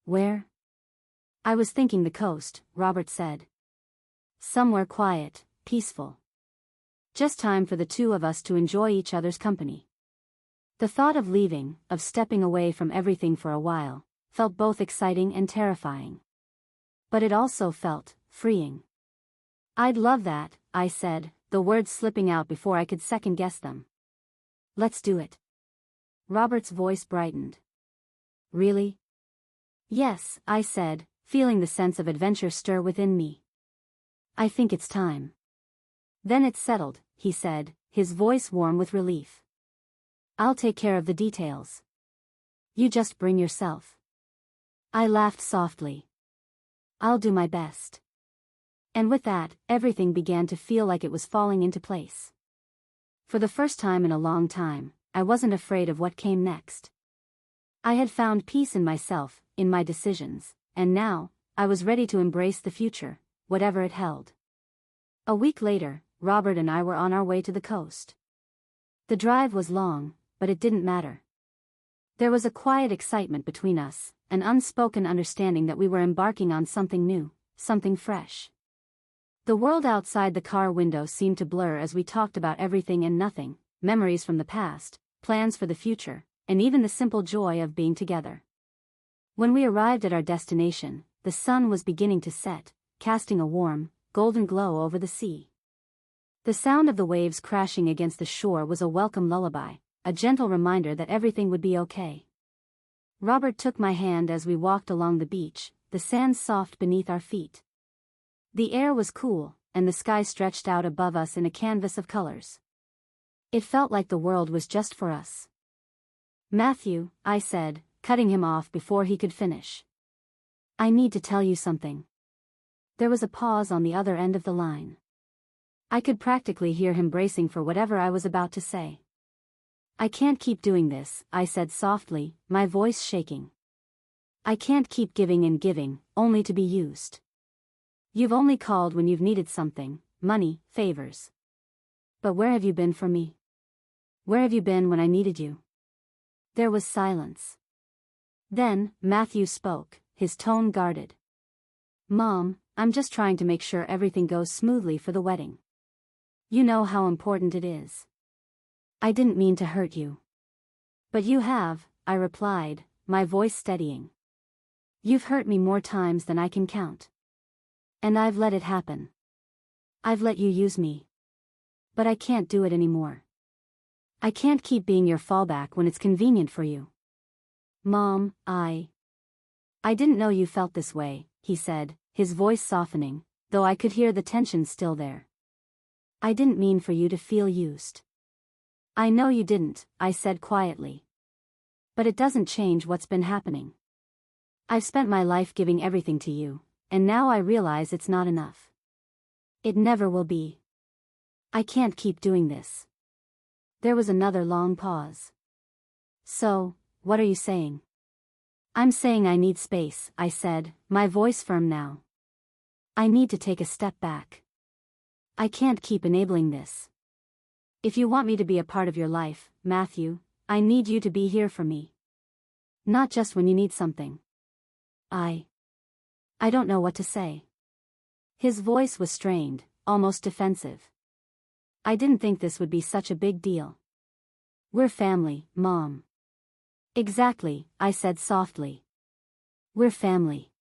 Where?" "I was thinking the coast," Robert said. "Somewhere quiet, peaceful. Just time for the two of us to enjoy each other's company." The thought of leaving, of stepping away from everything for a while, felt both exciting and terrifying. But it also felt freeing. "I'd love that," I said, the words slipping out before I could second-guess them. "Let's do it." Robert's voice brightened. "Really?" "Yes," I said, feeling the sense of adventure stir within me. "I think it's time." "Then it's settled," he said, his voice warm with relief. "I'll take care of the details. You just bring yourself." I laughed softly. "I'll do my best." And with that, everything began to feel like it was falling into place. For the first time in a long time, I wasn't afraid of what came next. I had found peace in myself, in my decisions, and now, I was ready to embrace the future, whatever it held. A week later, Robert and I were on our way to the coast. The drive was long, but it didn't matter. There was a quiet excitement between us, an unspoken understanding that we were embarking on something new, something fresh. The world outside the car window seemed to blur as we talked about everything and nothing, memories from the past, plans for the future, and even the simple joy of being together. When we arrived at our destination, the sun was beginning to set, casting a warm, golden glow over the sea. The sound of the waves crashing against the shore was a welcome lullaby, a gentle reminder that everything would be okay. Robert took my hand as we walked along the beach, the sand soft beneath our feet. The air was cool, and the sky stretched out above us in a canvas of colors. It felt like the world was just for us. "Matthew," I said, cutting him off before he could finish. "I need to tell you something." There was a pause on the other end of the line. I could practically hear him bracing for whatever I was about to say. "I can't keep doing this," I said softly, my voice shaking. "I can't keep giving and giving, only to be used. You've only called when you've needed something, money, favors. But where have you been for me? Where have you been when I needed you?" There was silence. Then, Matthew spoke, his tone guarded. "Mom, I'm just trying to make sure everything goes smoothly for the wedding. You know how important it is. I didn't mean to hurt you." "But you have," I replied, my voice steadying. "You've hurt me more times than I can count. And I've let it happen. I've let you use me. But I can't do it anymore. I can't keep being your fallback when it's convenient for you." "Mom, I didn't know you felt this way," he said, his voice softening, though I could hear the tension still there. "I didn't mean for you to feel used." "I know you didn't," I said quietly. "But it doesn't change what's been happening. I've spent my life giving everything to you, and now I realize it's not enough. It never will be. I can't keep doing this." There was another long pause. "So, what are you saying?" "I'm saying I need space," I said, my voice firm now. "I need to take a step back. I can't keep enabling this. If you want me to be a part of your life, Matthew, I need you to be here for me. Not just when you need something." I don't know what to say." His voice was strained, almost defensive. "I didn't think this would be such a big deal. We're family, Mom." "Exactly," I said softly. "We're family.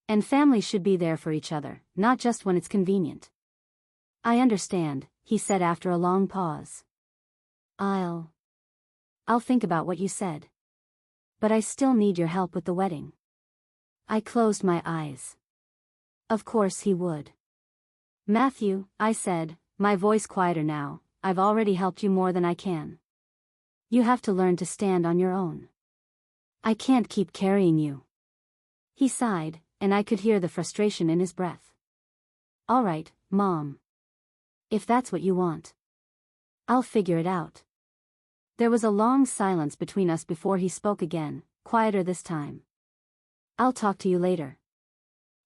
And family should be there for each other, not just when it's convenient." "I understand," he said after a long pause. I'll think about what you said. But I still need your help with the wedding." I closed my eyes. Of course he would. "Matthew," I said, my voice quieter now, "I've already helped you more than I can. You have to learn to stand on your own. I can't keep carrying you." He sighed, and I could hear the frustration in his breath. "All right, Mom. If that's what you want. I'll figure it out." There was a long silence between us before he spoke again, quieter this time. "I'll talk to you later."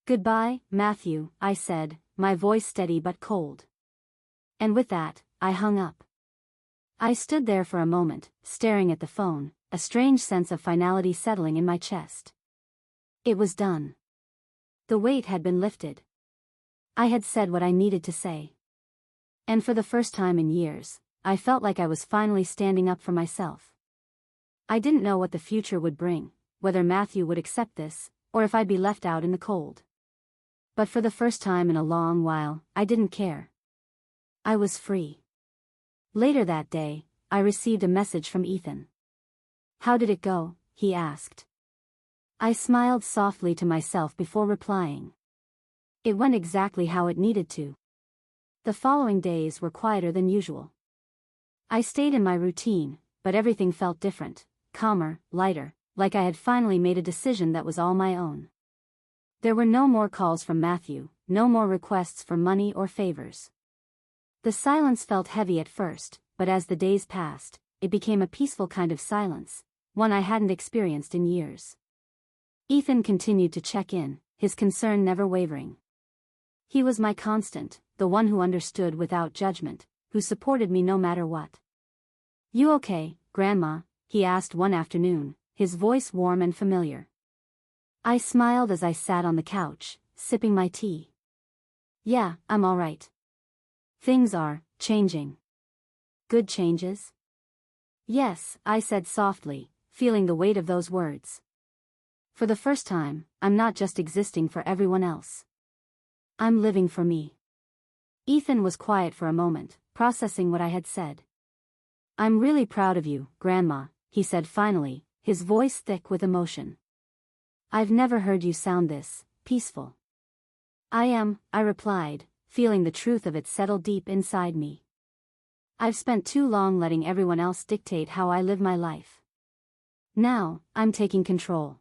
"Goodbye, Matthew," I said, my voice steady but cold. And with that, I hung up. I stood there for a moment, staring at the phone, a strange sense of finality settling in my chest. It was done. The weight had been lifted. I had said what I needed to say. And for the first time in years, I felt like I was finally standing up for myself. I didn't know what the future would bring, whether Matthew would accept this, or if I'd be left out in the cold. But for the first time in a long while, I didn't care. I was free. Later that day, I received a message from Ethan. "How did it go?" he asked. I smiled softly to myself before replying. It went exactly how it needed to. The following days were quieter than usual. I stayed in my routine, but everything felt different, calmer, lighter, like I had finally made a decision that was all my own. There were no more calls from Matthew, no more requests for money or favors. The silence felt heavy at first, but as the days passed, it became a peaceful kind of silence, one I hadn't experienced in years. Ethan continued to check in, his concern never wavering. He was my constant, the one who understood without judgment, who supported me no matter what. "You okay, Grandma?" he asked one afternoon, his voice warm and familiar. I smiled as I sat on the couch, sipping my tea. "Yeah, I'm all right. Things are changing." "Good changes?" "Yes," I said softly, feeling the weight of those words. "For the first time, I'm not just existing for everyone else. I'm living for me." Ethan was quiet for a moment, processing what I had said. "I'm really proud of you, Grandma," he said finally, his voice thick with emotion. "I've never heard you sound this peaceful." "I am," I replied, feeling the truth of it settle deep inside me. I've spent too long letting everyone else dictate how I live my life. Now, I'm taking control.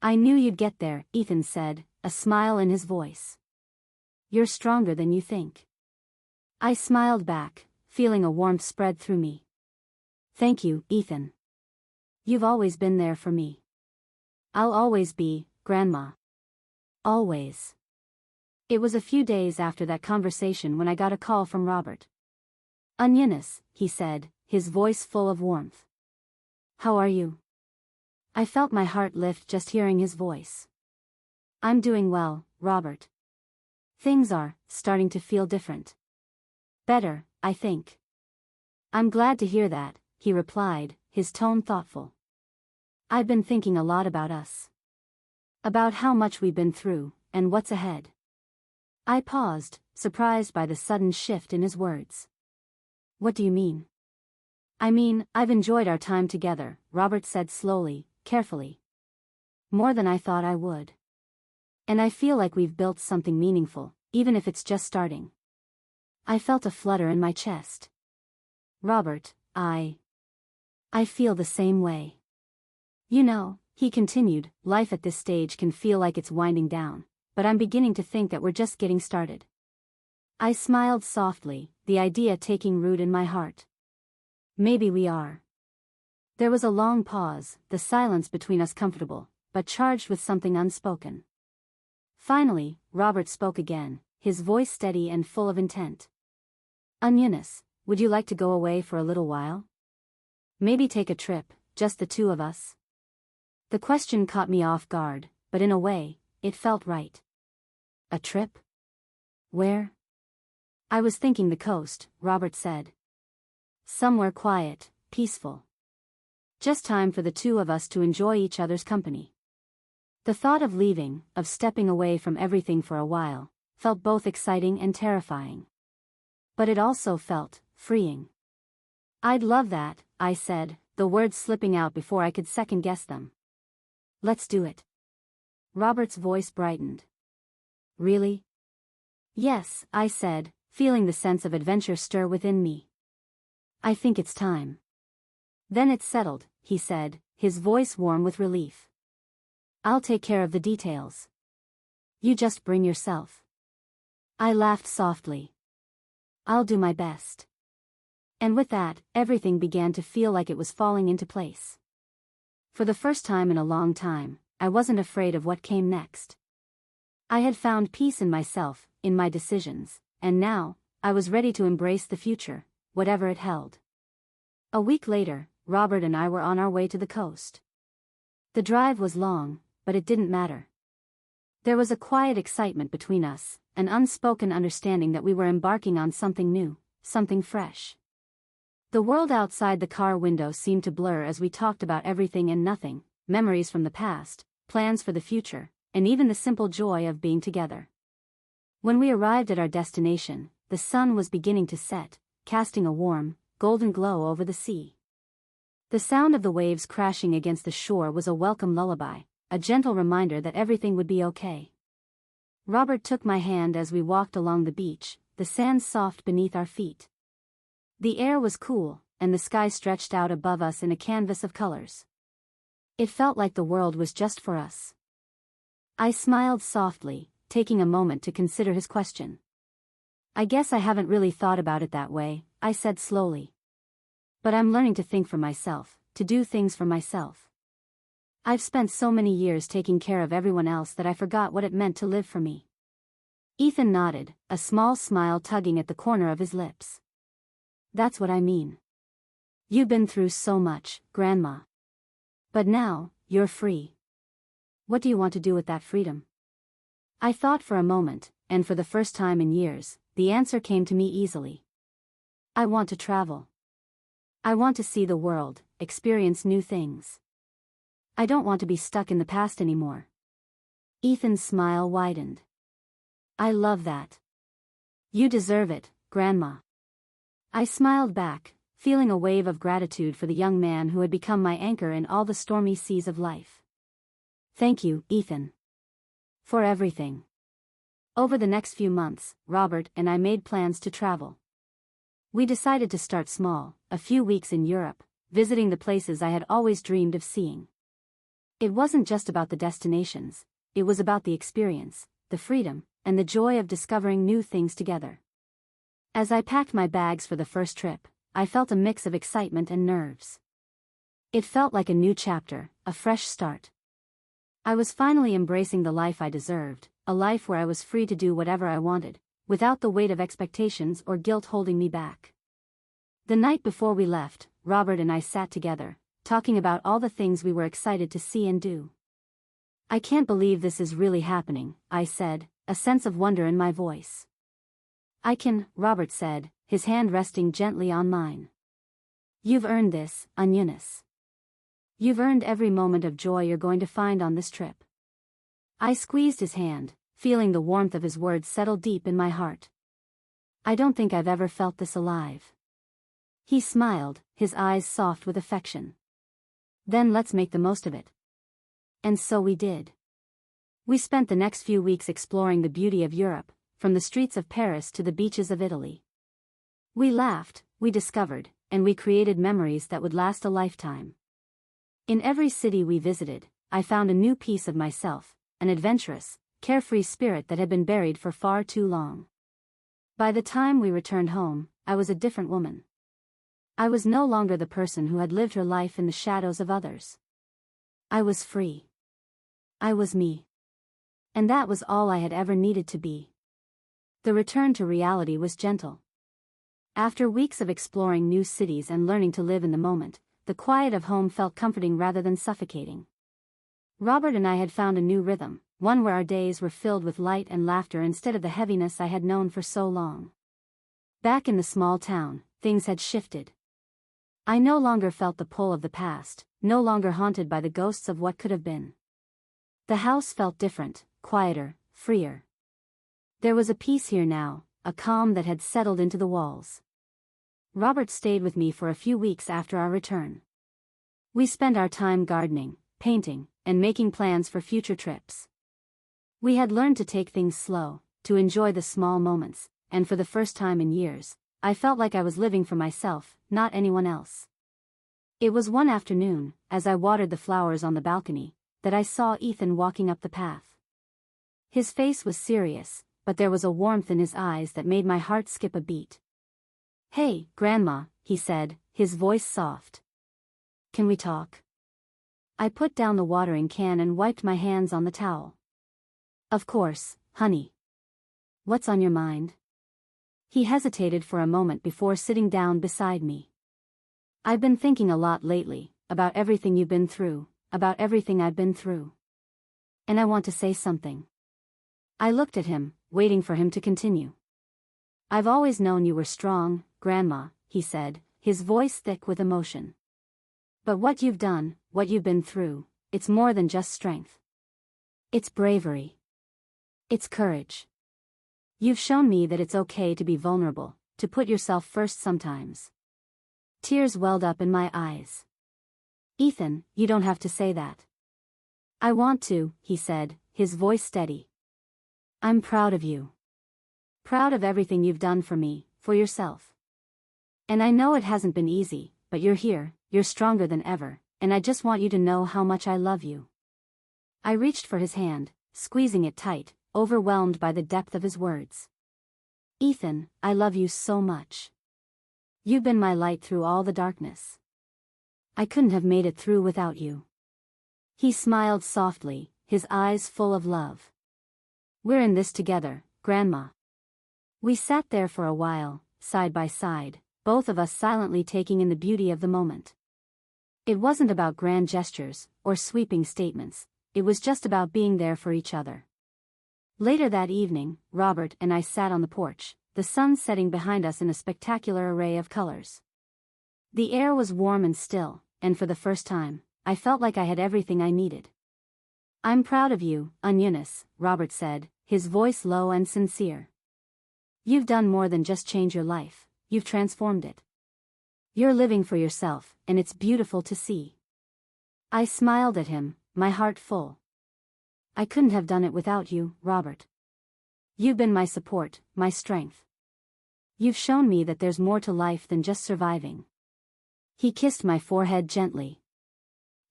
I knew you'd get there, Ethan said, a smile in his voice. You're stronger than you think. I smiled back, feeling a warmth spread through me. Thank you, Ethan. You've always been there for me. I'll always be, Grandma. Always. It was a few days after that conversation when I got a call from Robert. Anyanis, he said, his voice full of warmth. How are you? I felt my heart lift just hearing his voice. I'm doing well, Robert. Things are starting to feel different. Better, I think. I'm glad to hear that, he replied, his tone thoughtful. I've been thinking a lot about us. About how much we've been through, and what's ahead. I paused, surprised by the sudden shift in his words. What do you mean? I mean, I've enjoyed our time together, Robert said slowly, carefully. More than I thought I would. And I feel like we've built something meaningful, even if it's just starting. I felt a flutter in my chest. Robert, I feel the same way. You know, he continued, life at this stage can feel like it's winding down, but I'm beginning to think that we're just getting started. I smiled softly, the idea taking root in my heart. Maybe we are. There was a long pause, the silence between us comfortable, but charged with something unspoken. Finally, Robert spoke again, his voice steady and full of intent. Anyanis, would you like to go away for a little while? Maybe take a trip, just the two of us? The question caught me off guard, but in a way, it felt right. A trip? Where? I was thinking the coast, Robert said. Somewhere quiet, peaceful. Just time for the two of us to enjoy each other's company. The thought of leaving, of stepping away from everything for a while, felt both exciting and terrifying. But it also felt freeing. I'd love that, I said, the words slipping out before I could second-guess them. Let's do it. Robert's voice brightened. Really? Yes, I said, feeling the sense of adventure stir within me. I think it's time. Then it's settled, he said, his voice warm with relief. I'll take care of the details. You just bring yourself. I laughed softly. I'll do my best. And with that, everything began to feel like it was falling into place. For the first time in a long time, I wasn't afraid of what came next. I had found peace in myself, in my decisions, and now, I was ready to embrace the future, whatever it held. A week later, Robert and I were on our way to the coast. The drive was long, but it didn't matter. There was a quiet excitement between us, an unspoken understanding that we were embarking on something new, something fresh. The world outside the car window seemed to blur as we talked about everything and nothing, memories from the past, plans for the future, and even the simple joy of being together. When we arrived at our destination, the sun was beginning to set, casting a warm, golden glow over the sea. The sound of the waves crashing against the shore was a welcome lullaby, a gentle reminder that everything would be okay. Robert took my hand as we walked along the beach, the sand soft beneath our feet. The air was cool, and the sky stretched out above us in a canvas of colors. It felt like the world was just for us. I smiled softly, taking a moment to consider his question. I guess I haven't really thought about it that way, I said slowly. But I'm learning to think for myself, to do things for myself. I've spent so many years taking care of everyone else that I forgot what it meant to live for me. Ethan nodded, a small smile tugging at the corner of his lips. That's what I mean. You've been through so much, Grandma. But now, you're free. What do you want to do with that freedom? I thought for a moment, and for the first time in years, the answer came to me easily. I want to travel. I want to see the world, experience new things. I don't want to be stuck in the past anymore. Ethan's smile widened. I love that. You deserve it, Grandma. I smiled back, feeling a wave of gratitude for the young man who had become my anchor in all the stormy seas of life. Thank you, Ethan. For everything. Over the next few months, Robert and I made plans to travel. We decided to start small, a few weeks in Europe, visiting the places I had always dreamed of seeing. It wasn't just about the destinations, it was about the experience, the freedom, and the joy of discovering new things together. As I packed my bags for the first trip, I felt a mix of excitement and nerves. It felt like a new chapter, a fresh start. I was finally embracing the life I deserved, a life where I was free to do whatever I wanted, without the weight of expectations or guilt holding me back. The night before we left, Robert and I sat together, talking about all the things we were excited to see and do. "I can't believe this is really happening," I said, a sense of wonder in my voice. "I can," Robert said, his hand resting gently on mine. "You've earned this, Eunice. You've earned every moment of joy you're going to find on this trip." I squeezed his hand, feeling the warmth of his words settle deep in my heart. "I don't think I've ever felt this alive." He smiled, his eyes soft with affection. "Then let's make the most of it." And so we did. We spent the next few weeks exploring the beauty of Europe, from the streets of Paris to the beaches of Italy. We laughed, we discovered, and we created memories that would last a lifetime. In every city we visited, I found a new piece of myself, an adventurous, carefree spirit that had been buried for far too long. By the time we returned home, I was a different woman. I was no longer the person who had lived her life in the shadows of others. I was free. I was me. And that was all I had ever needed to be. The return to reality was gentle. After weeks of exploring new cities and learning to live in the moment, the quiet of home felt comforting rather than suffocating. Robert and I had found a new rhythm, one where our days were filled with light and laughter instead of the heaviness I had known for so long. Back in the small town, things had shifted. I no longer felt the pull of the past, no longer haunted by the ghosts of what could have been. The house felt different, quieter, freer. There was a peace here now, a calm that had settled into the walls. Robert stayed with me for a few weeks after our return. We spent our time gardening, painting, and making plans for future trips. We had learned to take things slow, to enjoy the small moments, and for the first time in years, I felt like I was living for myself, not anyone else. It was one afternoon, as I watered the flowers on the balcony, that I saw Ethan walking up the path. His face was serious, but there was a warmth in his eyes that made my heart skip a beat. "Hey, Grandma," he said, his voice soft. "Can we talk?" I put down the watering can and wiped my hands on the towel. "Of course, honey. What's on your mind?" He hesitated for a moment before sitting down beside me. "I've been thinking a lot lately, about everything you've been through, about everything I've been through. And I want to say something." I looked at him, waiting for him to continue. "I've always known you were strong, Grandma," he said, his voice thick with emotion. "But what you've done, what you've been through, it's more than just strength. It's bravery. It's courage. You've shown me that it's okay to be vulnerable, to put yourself first sometimes." Tears welled up in my eyes. "Ethan, you don't have to say that." "I want to," he said, his voice steady. "I'm proud of you. Proud of everything you've done for me, for yourself. And I know it hasn't been easy, but you're here, you're stronger than ever, and I just want you to know how much I love you." I reached for his hand, squeezing it tight, overwhelmed by the depth of his words. "Ethan, I love you so much. You've been my light through all the darkness. I couldn't have made it through without you." He smiled softly, his eyes full of love. "We're in this together, Grandma." We sat there for a while, side by side, both of us silently taking in the beauty of the moment. It wasn't about grand gestures, or sweeping statements, it was just about being there for each other. Later that evening, Robert and I sat on the porch, the sun setting behind us in a spectacular array of colors. The air was warm and still, and for the first time, I felt like I had everything I needed. "I'm proud of you, Eunice," Robert said, his voice low and sincere. "You've done more than just change your life, you've transformed it. You're living for yourself, and it's beautiful to see." I smiled at him, my heart full. "I couldn't have done it without you, Robert." You've been my support, my strength. You've shown me that there's more to life than just surviving. He kissed my forehead gently.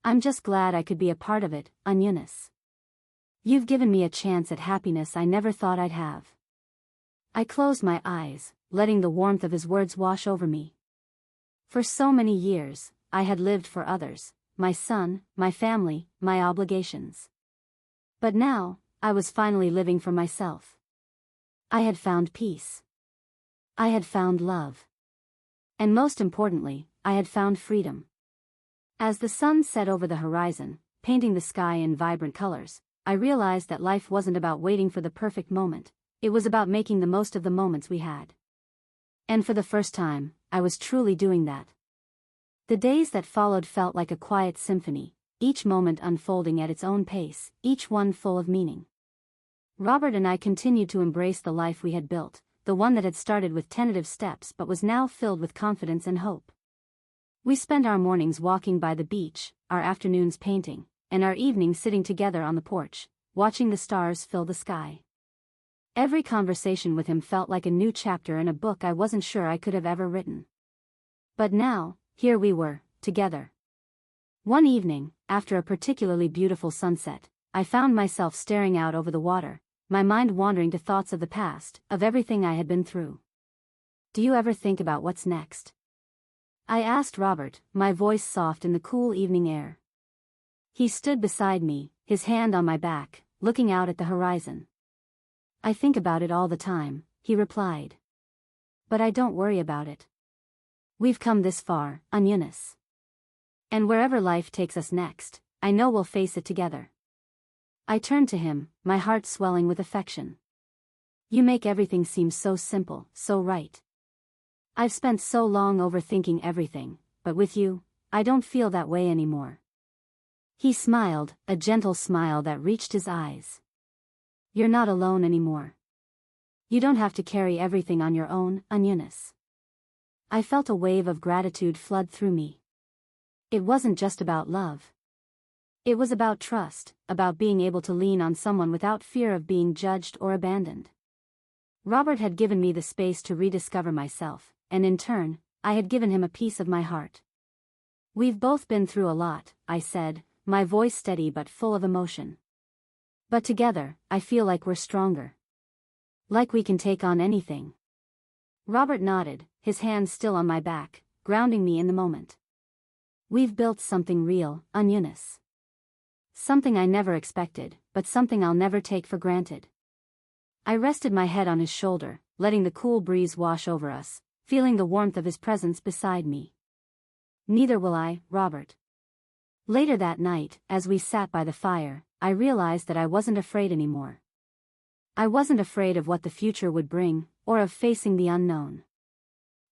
I'm just glad I could be a part of it, Eunice. You've given me a chance at happiness I never thought I'd have. I closed my eyes, letting the warmth of his words wash over me. For so many years, I had lived for others, my son, my family, my obligations. But now, I was finally living for myself. I had found peace. I had found love. And most importantly, I had found freedom. As the sun set over the horizon, painting the sky in vibrant colors, I realized that life wasn't about waiting for the perfect moment, it was about making the most of the moments we had. And for the first time, I was truly doing that. The days that followed felt like a quiet symphony, each moment unfolding at its own pace, each one full of meaning. Robert and I continued to embrace the life we had built, the one that had started with tentative steps but was now filled with confidence and hope. We spent our mornings walking by the beach, our afternoons painting, and our evenings sitting together on the porch, watching the stars fill the sky. Every conversation with him felt like a new chapter in a book I wasn't sure I could have ever written. But now, here we were, together. One evening, after a particularly beautiful sunset, I found myself staring out over the water, my mind wandering to thoughts of the past, of everything I had been through. Do you ever think about what's next? I asked Robert, my voice soft in the cool evening air. He stood beside me, his hand on my back, looking out at the horizon. I think about it all the time, he replied. But I don't worry about it. We've come this far, Eunice. And wherever life takes us next, I know we'll face it together. I turned to him, my heart swelling with affection. You make everything seem so simple, so right. I've spent so long overthinking everything, but with you, I don't feel that way anymore. He smiled, a gentle smile that reached his eyes. You're not alone anymore. You don't have to carry everything on your own, Eunice. I felt a wave of gratitude flood through me. It wasn't just about love. It was about trust, about being able to lean on someone without fear of being judged or abandoned. Robert had given me the space to rediscover myself, and in turn, I had given him a piece of my heart. We've both been through a lot, I said, my voice steady but full of emotion. But together, I feel like we're stronger. Like we can take on anything. Robert nodded, his hand still on my back, grounding me in the moment. We've built something real, Eunice. Something I never expected, but something I'll never take for granted. I rested my head on his shoulder, letting the cool breeze wash over us, feeling the warmth of his presence beside me. Neither will I, Robert. Later that night, as we sat by the fire, I realized that I wasn't afraid anymore. I wasn't afraid of what the future would bring, or of facing the unknown.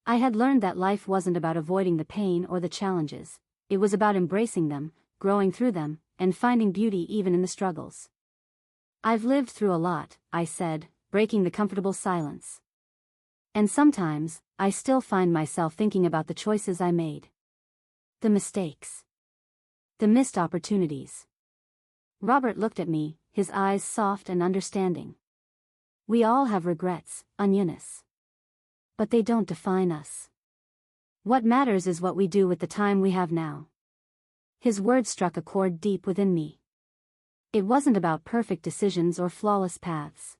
I had learned that life wasn't about avoiding the pain or the challenges, it was about embracing them, growing through them, and finding beauty even in the struggles. I've lived through a lot, I said, breaking the comfortable silence. And sometimes, I still find myself thinking about the choices I made. The mistakes. The missed opportunities. Robert looked at me, his eyes soft and understanding. We all have regrets, Eunice. But they don't define us. What matters is what we do with the time we have now. His words struck a chord deep within me. It wasn't about perfect decisions or flawless paths.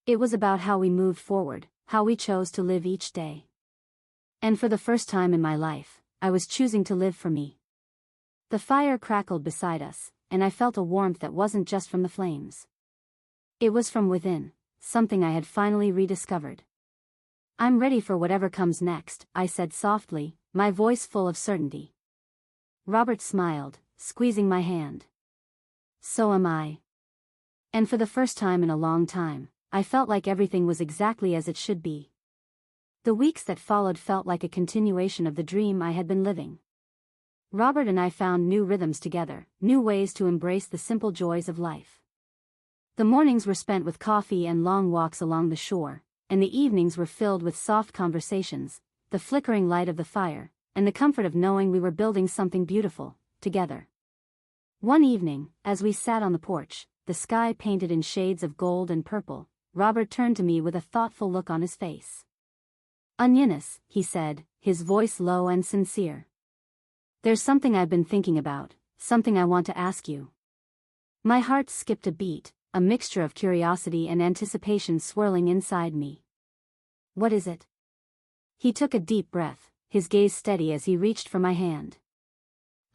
It was about how we moved forward, how we chose to live each day. And for the first time in my life, I was choosing to live for me. The fire crackled beside us, and I felt a warmth that wasn't just from the flames. It was from within, something I had finally rediscovered. I'm ready for whatever comes next, I said softly, my voice full of certainty. Robert smiled, squeezing my hand. So am I. And for the first time in a long time, I felt like everything was exactly as it should be. The weeks that followed felt like a continuation of the dream I had been living. Robert and I found new rhythms together, new ways to embrace the simple joys of life. The mornings were spent with coffee and long walks along the shore, and the evenings were filled with soft conversations, the flickering light of the fire, and the comfort of knowing we were building something beautiful, together. One evening, as we sat on the porch, the sky painted in shades of gold and purple, Robert turned to me with a thoughtful look on his face. "Anjunas," he said, his voice low and sincere. "There's something I've been thinking about, something I want to ask you." My heart skipped a beat, a mixture of curiosity and anticipation swirling inside me. "What is it?" He took a deep breath, his gaze steady as he reached for my hand.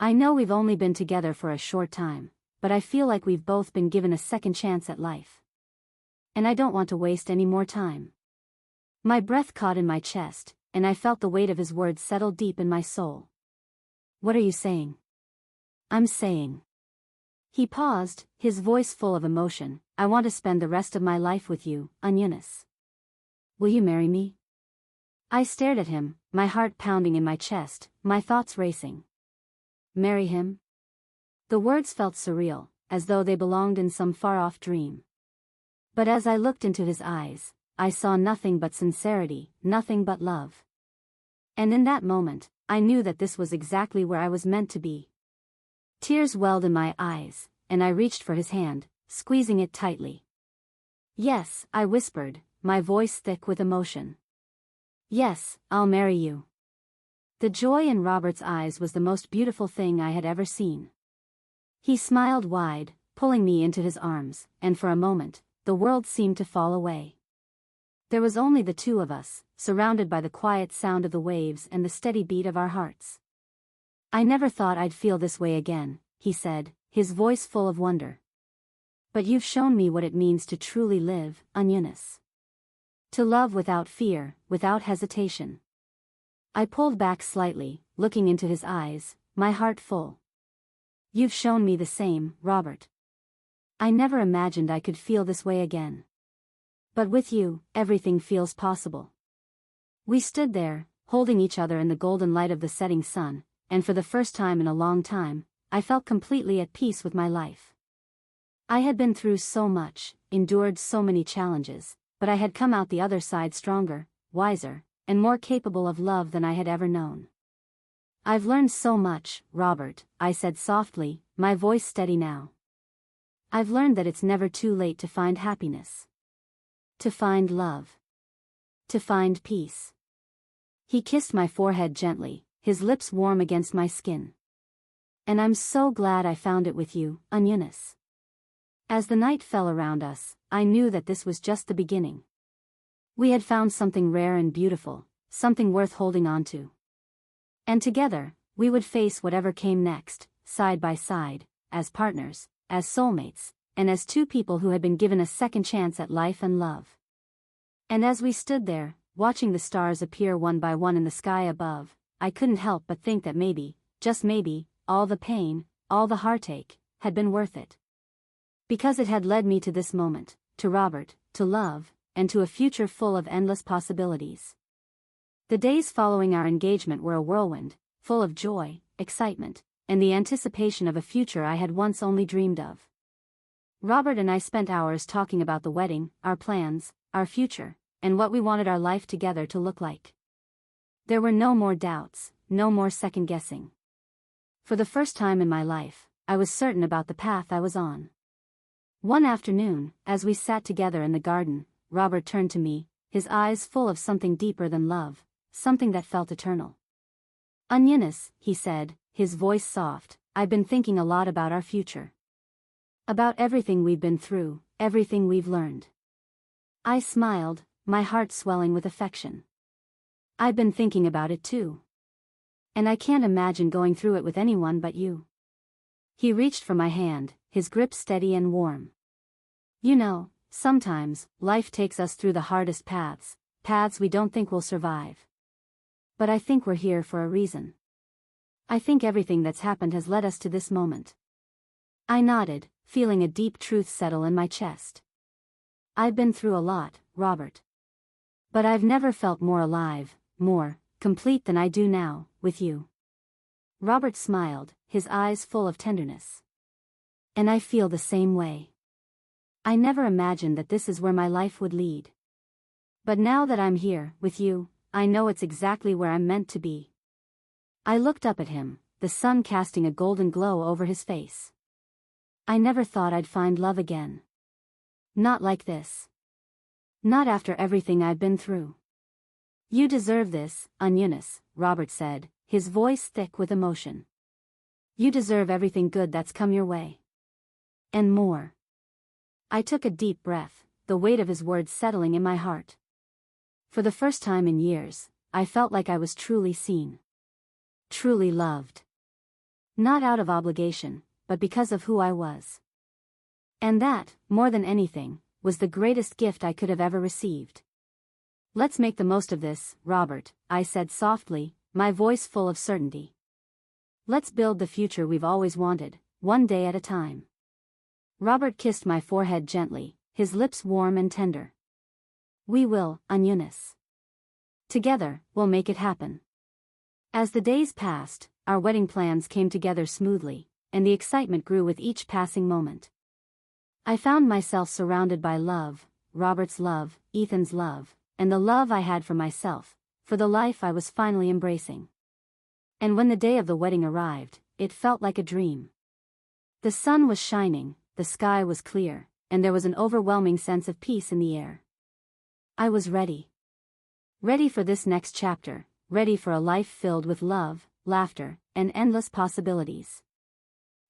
"I know we've only been together for a short time, but I feel like we've both been given a second chance at life. And I don't want to waste any more time." My breath caught in my chest, and I felt the weight of his words settle deep in my soul. "What are you saying?" "I'm saying." He paused, his voice full of emotion, "I want to spend the rest of my life with you, Anjunas. Will you marry me?" I stared at him, my heart pounding in my chest, my thoughts racing. Marry him? The words felt surreal, as though they belonged in some far-off dream. But as I looked into his eyes, I saw nothing but sincerity, nothing but love. And in that moment, I knew that this was exactly where I was meant to be. Tears welled in my eyes, and I reached for his hand, squeezing it tightly. "Yes," I whispered, my voice thick with emotion. "Yes, I'll marry you." The joy in Robert's eyes was the most beautiful thing I had ever seen. He smiled wide, pulling me into his arms, and for a moment, the world seemed to fall away. There was only the two of us, surrounded by the quiet sound of the waves and the steady beat of our hearts. "I never thought I'd feel this way again," he said, his voice full of wonder. "But you've shown me what it means to truly live, Anjunas. To love without fear, without hesitation." I pulled back slightly, looking into his eyes, my heart full. "You've shown me the same, Robert. I never imagined I could feel this way again. But with you, everything feels possible." We stood there, holding each other in the golden light of the setting sun, and for the first time in a long time, I felt completely at peace with my life. I had been through so much, endured so many challenges, but I had come out the other side stronger, wiser, and more capable of love than I had ever known. "I've learned so much, Robert," I said softly, my voice steady now. "I've learned that it's never too late to find happiness. To find love. To find peace." He kissed my forehead gently, his lips warm against my skin. "And I'm so glad I found it with you, Anjunas." As the night fell around us, I knew that this was just the beginning. We had found something rare and beautiful, something worth holding on to. And together, we would face whatever came next, side by side, as partners, as soulmates, and as two people who had been given a second chance at life and love. And as we stood there, watching the stars appear one by one in the sky above, I couldn't help but think that maybe, just maybe, all the pain, all the heartache, had been worth it. Because it had led me to this moment, to Robert, to love, and to a future full of endless possibilities. The days following our engagement were a whirlwind, full of joy, excitement, and the anticipation of a future I had once only dreamed of. Robert and I spent hours talking about the wedding, our plans, our future, and what we wanted our life together to look like. There were no more doubts, no more second-guessing. For the first time in my life, I was certain about the path I was on. One afternoon, as we sat together in the garden, Robert turned to me, his eyes full of something deeper than love, something that felt eternal. "Anjunas," he said, his voice soft, "I've been thinking a lot about our future. About everything we've been through, everything we've learned." I smiled, my heart swelling with affection. "I've been thinking about it too. And I can't imagine going through it with anyone but you." He reached for my hand, his grip steady and warm. "You know, sometimes, life takes us through the hardest paths, paths we don't think we'll survive. But I think we're here for a reason. I think everything that's happened has led us to this moment." I nodded, feeling a deep truth settle in my chest. "I've been through a lot, Robert. But I've never felt more alive, more complete than I do now, with you." Robert smiled, his eyes full of tenderness. "And I feel the same way. I never imagined that this is where my life would lead. But now that I'm here, with you, I know it's exactly where I'm meant to be." I looked up at him, the sun casting a golden glow over his face. "I never thought I'd find love again. Not like this." Not after everything I've been through. You deserve this, Eunice, Robert said, his voice thick with emotion. You deserve everything good that's come your way. And more. I took a deep breath, the weight of his words settling in my heart. For the first time in years, I felt like I was truly seen. Truly loved. Not out of obligation, but because of who I was. And that, more than anything, was the greatest gift I could have ever received. Let's make the most of this, Robert, I said softly, my voice full of certainty. Let's build the future we've always wanted, one day at a time. Robert kissed my forehead gently, his lips warm and tender. We will, Eunice. Together, we'll make it happen. As the days passed, our wedding plans came together smoothly, and the excitement grew with each passing moment. I found myself surrounded by love, Robert's love, Ethan's love, and the love I had for myself, for the life I was finally embracing. And when the day of the wedding arrived, it felt like a dream. The sun was shining, the sky was clear, and there was an overwhelming sense of peace in the air. I was ready. Ready for this next chapter, ready for a life filled with love, laughter, and endless possibilities.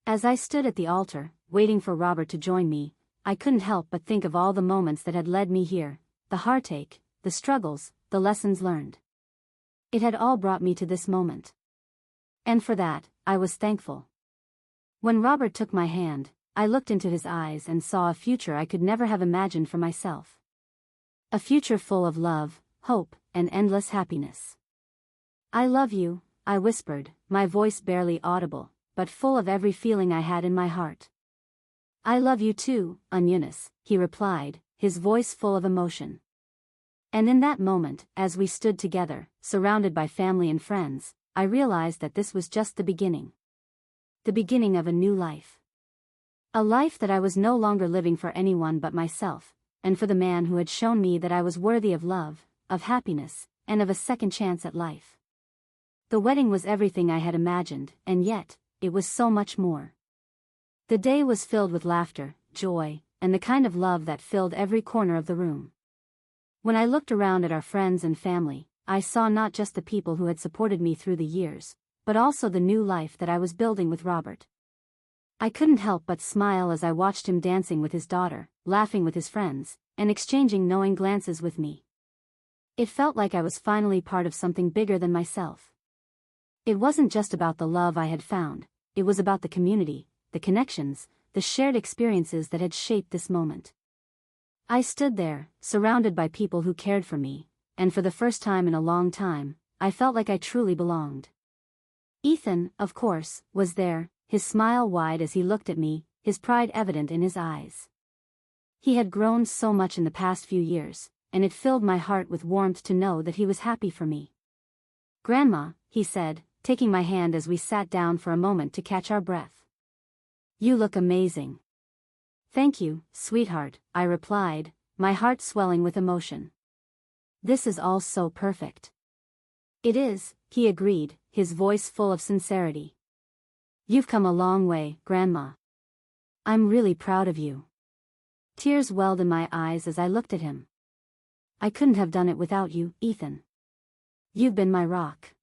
As I stood at the altar, waiting for Robert to join me, I couldn't help but think of all the moments that had led me here, the heartache, the struggles, the lessons learned. It had all brought me to this moment. And for that, I was thankful. When Robert took my hand, I looked into his eyes and saw a future I could never have imagined for myself. A future full of love, hope, and endless happiness. I love you, I whispered, my voice barely audible, but full of every feeling I had in my heart. I love you too, Eunice, he replied, his voice full of emotion. And in that moment, as we stood together, surrounded by family and friends, I realized that this was just the beginning. The beginning of a new life. A life that I was no longer living for anyone but myself, and for the man who had shown me that I was worthy of love, of happiness, and of a second chance at life. The wedding was everything I had imagined, and yet, it was so much more. The day was filled with laughter, joy, and the kind of love that filled every corner of the room. When I looked around at our friends and family, I saw not just the people who had supported me through the years, but also the new life that I was building with Robert. I couldn't help but smile as I watched him dancing with his daughter, laughing with his friends, and exchanging knowing glances with me. It felt like I was finally part of something bigger than myself. It wasn't just about the love I had found, it was about the community, the connections, the shared experiences that had shaped this moment. I stood there, surrounded by people who cared for me, and for the first time in a long time, I felt like I truly belonged. Ethan, of course, was there, his smile wide as he looked at me, his pride evident in his eyes. He had grown so much in the past few years, and it filled my heart with warmth to know that he was happy for me. Grandma, he said, taking my hand as we sat down for a moment to catch our breath. You look amazing. Thank you, sweetheart, I replied, my heart swelling with emotion. This is all so perfect. It is, he agreed, his voice full of sincerity. You've come a long way, Grandma. I'm really proud of you. Tears welled in my eyes as I looked at him. I couldn't have done it without you, Ethan. You've been my rock.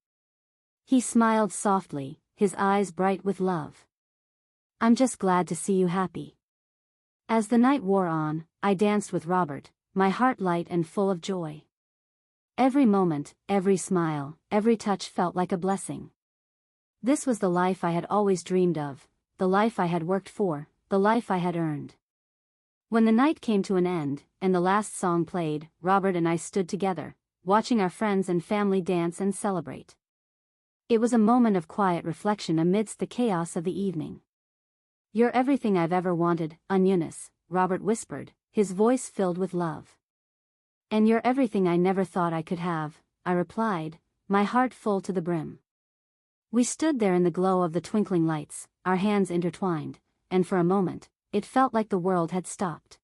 He smiled softly, his eyes bright with love. I'm just glad to see you happy. As the night wore on, I danced with Robert, my heart light and full of joy. Every moment, every smile, every touch felt like a blessing. This was the life I had always dreamed of, the life I had worked for, the life I had earned. When the night came to an end, and the last song played, Robert and I stood together, watching our friends and family dance and celebrate. It was a moment of quiet reflection amidst the chaos of the evening. You're everything I've ever wanted, Eunice, Robert whispered, his voice filled with love. And you're everything I never thought I could have, I replied, my heart full to the brim. We stood there in the glow of the twinkling lights, our hands intertwined, and for a moment, it felt like the world had stopped.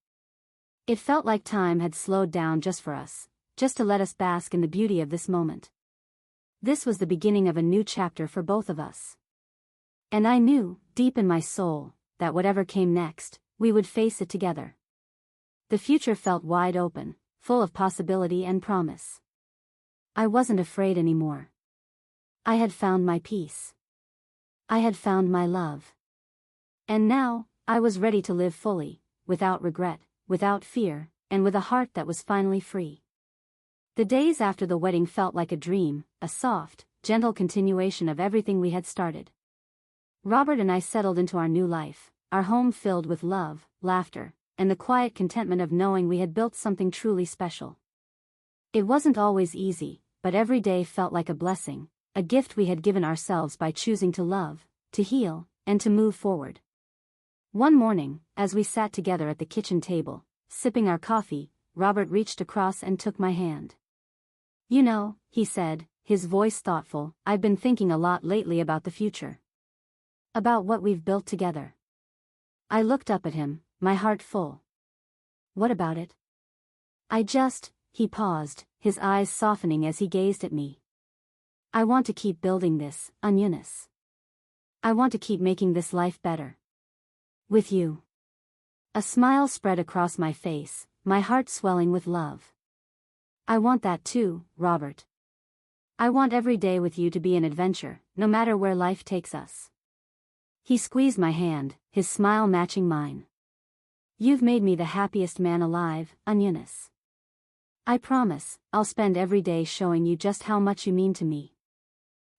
It felt like time had slowed down just for us, just to let us bask in the beauty of this moment. This was the beginning of a new chapter for both of us. And I knew, deep in my soul, that whatever came next, we would face it together. The future felt wide open, full of possibility and promise. I wasn't afraid anymore. I had found my peace. I had found my love. And now, I was ready to live fully, without regret, without fear, and with a heart that was finally free. The days after the wedding felt like a dream, a soft, gentle continuation of everything we had started. Robert and I settled into our new life, our home filled with love, laughter, and the quiet contentment of knowing we had built something truly special. It wasn't always easy, but every day felt like a blessing, a gift we had given ourselves by choosing to love, to heal, and to move forward. One morning, as we sat together at the kitchen table, sipping our coffee, Robert reached across and took my hand. "You know," he said, his voice thoughtful, "I've been thinking a lot lately about the future. About what we've built together." I looked up at him, my heart full. "What about it?" He paused, his eyes softening as he gazed at me. "I want to keep building this, Eunice. I want to keep making this life better. With you." A smile spread across my face, my heart swelling with love. "I want that too, Robert. I want every day with you to be an adventure, no matter where life takes us." He squeezed my hand, his smile matching mine. "You've made me the happiest man alive, Eunice. I promise, I'll spend every day showing you just how much you mean to me."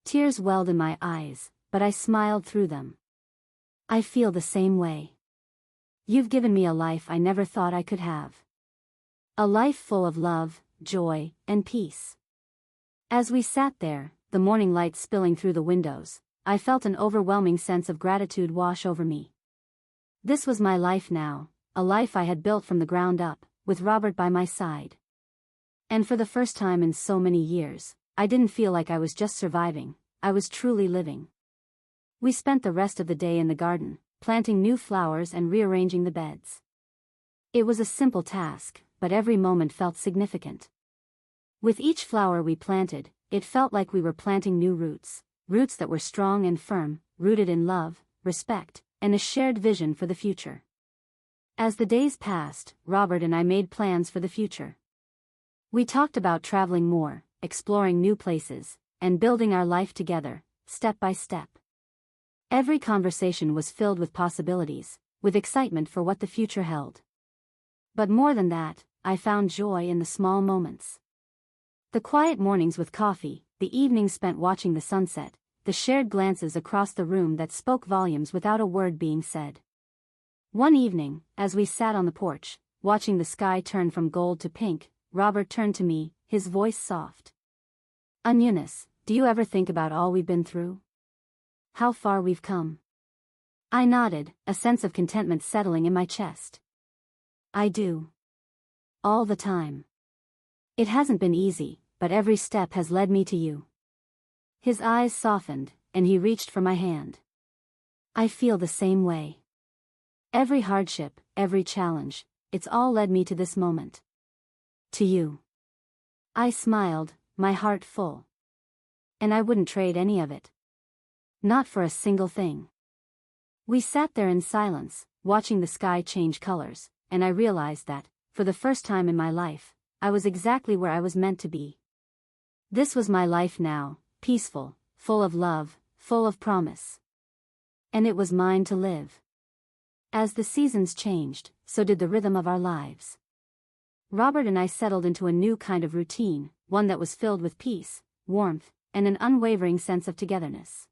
Tears welled in my eyes, but I smiled through them. "I feel the same way. You've given me a life I never thought I could have. A life full of love, joy, and peace." As we sat there, the morning light spilling through the windows, I felt an overwhelming sense of gratitude wash over me. This was my life now, a life I had built from the ground up, with Robert by my side. And for the first time in so many years, I didn't feel like I was just surviving, I was truly living. We spent the rest of the day in the garden, planting new flowers and rearranging the beds. It was a simple task, but every moment felt significant. With each flower we planted, it felt like we were planting new roots, roots that were strong and firm, rooted in love, respect, and a shared vision for the future. As the days passed, Robert and I made plans for the future. We talked about traveling more, exploring new places, and building our life together, step by step. Every conversation was filled with possibilities, with excitement for what the future held. But more than that, I found joy in the small moments. The quiet mornings with coffee, the evenings spent watching the sunset, the shared glances across the room that spoke volumes without a word being said. One evening, as we sat on the porch, watching the sky turn from gold to pink, Robert turned to me, his voice soft. "Eunice, do you ever think about all we've been through? How far we've come?" I nodded, a sense of contentment settling in my chest. "I do. All the time. It hasn't been easy, but every step has led me to you." His eyes softened, and he reached for my hand. "I feel the same way. Every hardship, every challenge, it's all led me to this moment. To you." I smiled, my heart full. And I wouldn't trade any of it. Not for a single thing. We sat there in silence, watching the sky change colors, and I realized that, for the first time in my life, I was exactly where I was meant to be. This was my life now, peaceful, full of love, full of promise. And it was mine to live. As the seasons changed, so did the rhythm of our lives. Robert and I settled into a new kind of routine, one that was filled with peace, warmth, and an unwavering sense of togetherness.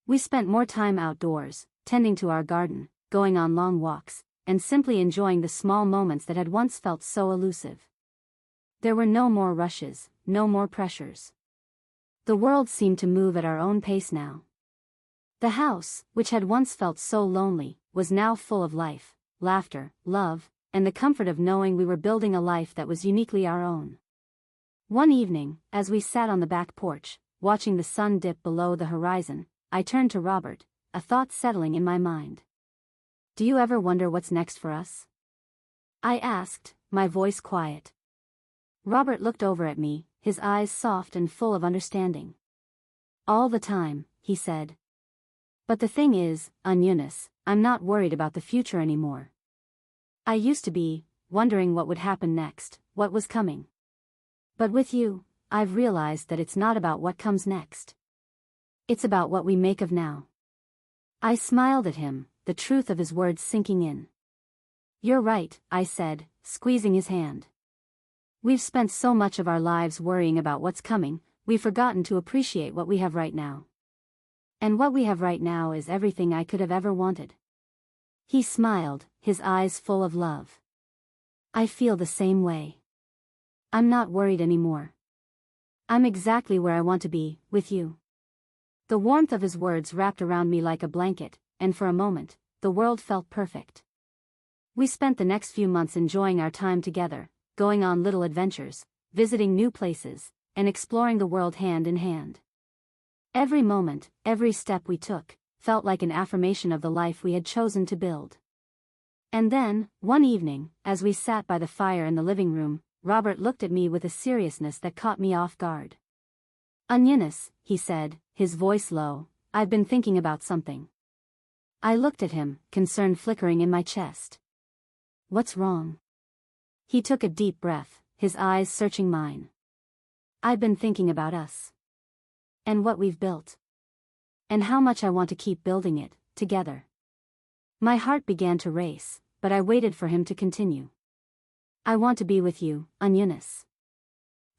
We spent more time outdoors, tending to our garden, going on long walks, and simply enjoying the small moments that had once felt so elusive. There were no more rushes, no more pressures. The world seemed to move at our own pace now. The house, which had once felt so lonely, was now full of life, laughter, love, and the comfort of knowing we were building a life that was uniquely our own. One evening, as we sat on the back porch, watching the sun dip below the horizon, I turned to Robert, a thought settling in my mind. "Do you ever wonder what's next for us?" I asked, my voice quiet. Robert looked over at me, his eyes soft and full of understanding. "All the time," he said. "But the thing is, Eunice, I'm not worried about the future anymore. I used to be, wondering what would happen next, what was coming. But with you, I've realized that it's not about what comes next. It's about what we make of now. I smiled at him, the truth of his words sinking in. You're right, I said, squeezing his hand. We've spent so much of our lives worrying about what's coming, we've forgotten to appreciate what we have right now. And what we have right now is everything I could have ever wanted. He smiled, his eyes full of love. I feel the same way. I'm not worried anymore. I'm exactly where I want to be, with you. The warmth of his words wrapped around me like a blanket, and for a moment, the world felt perfect. We spent the next few months enjoying our time together, going on little adventures, visiting new places, and exploring the world hand in hand. Every moment, every step we took, felt like an affirmation of the life we had chosen to build. And then, one evening, as we sat by the fire in the living room, Robert looked at me with a seriousness that caught me off guard. Eunice, he said, his voice low, I've been thinking about something. I looked at him, concern flickering in my chest. What's wrong? He took a deep breath, his eyes searching mine. I've been thinking about us. And what we've built. And how much I want to keep building it, together. My heart began to race, but I waited for him to continue. I want to be with you, Eunice.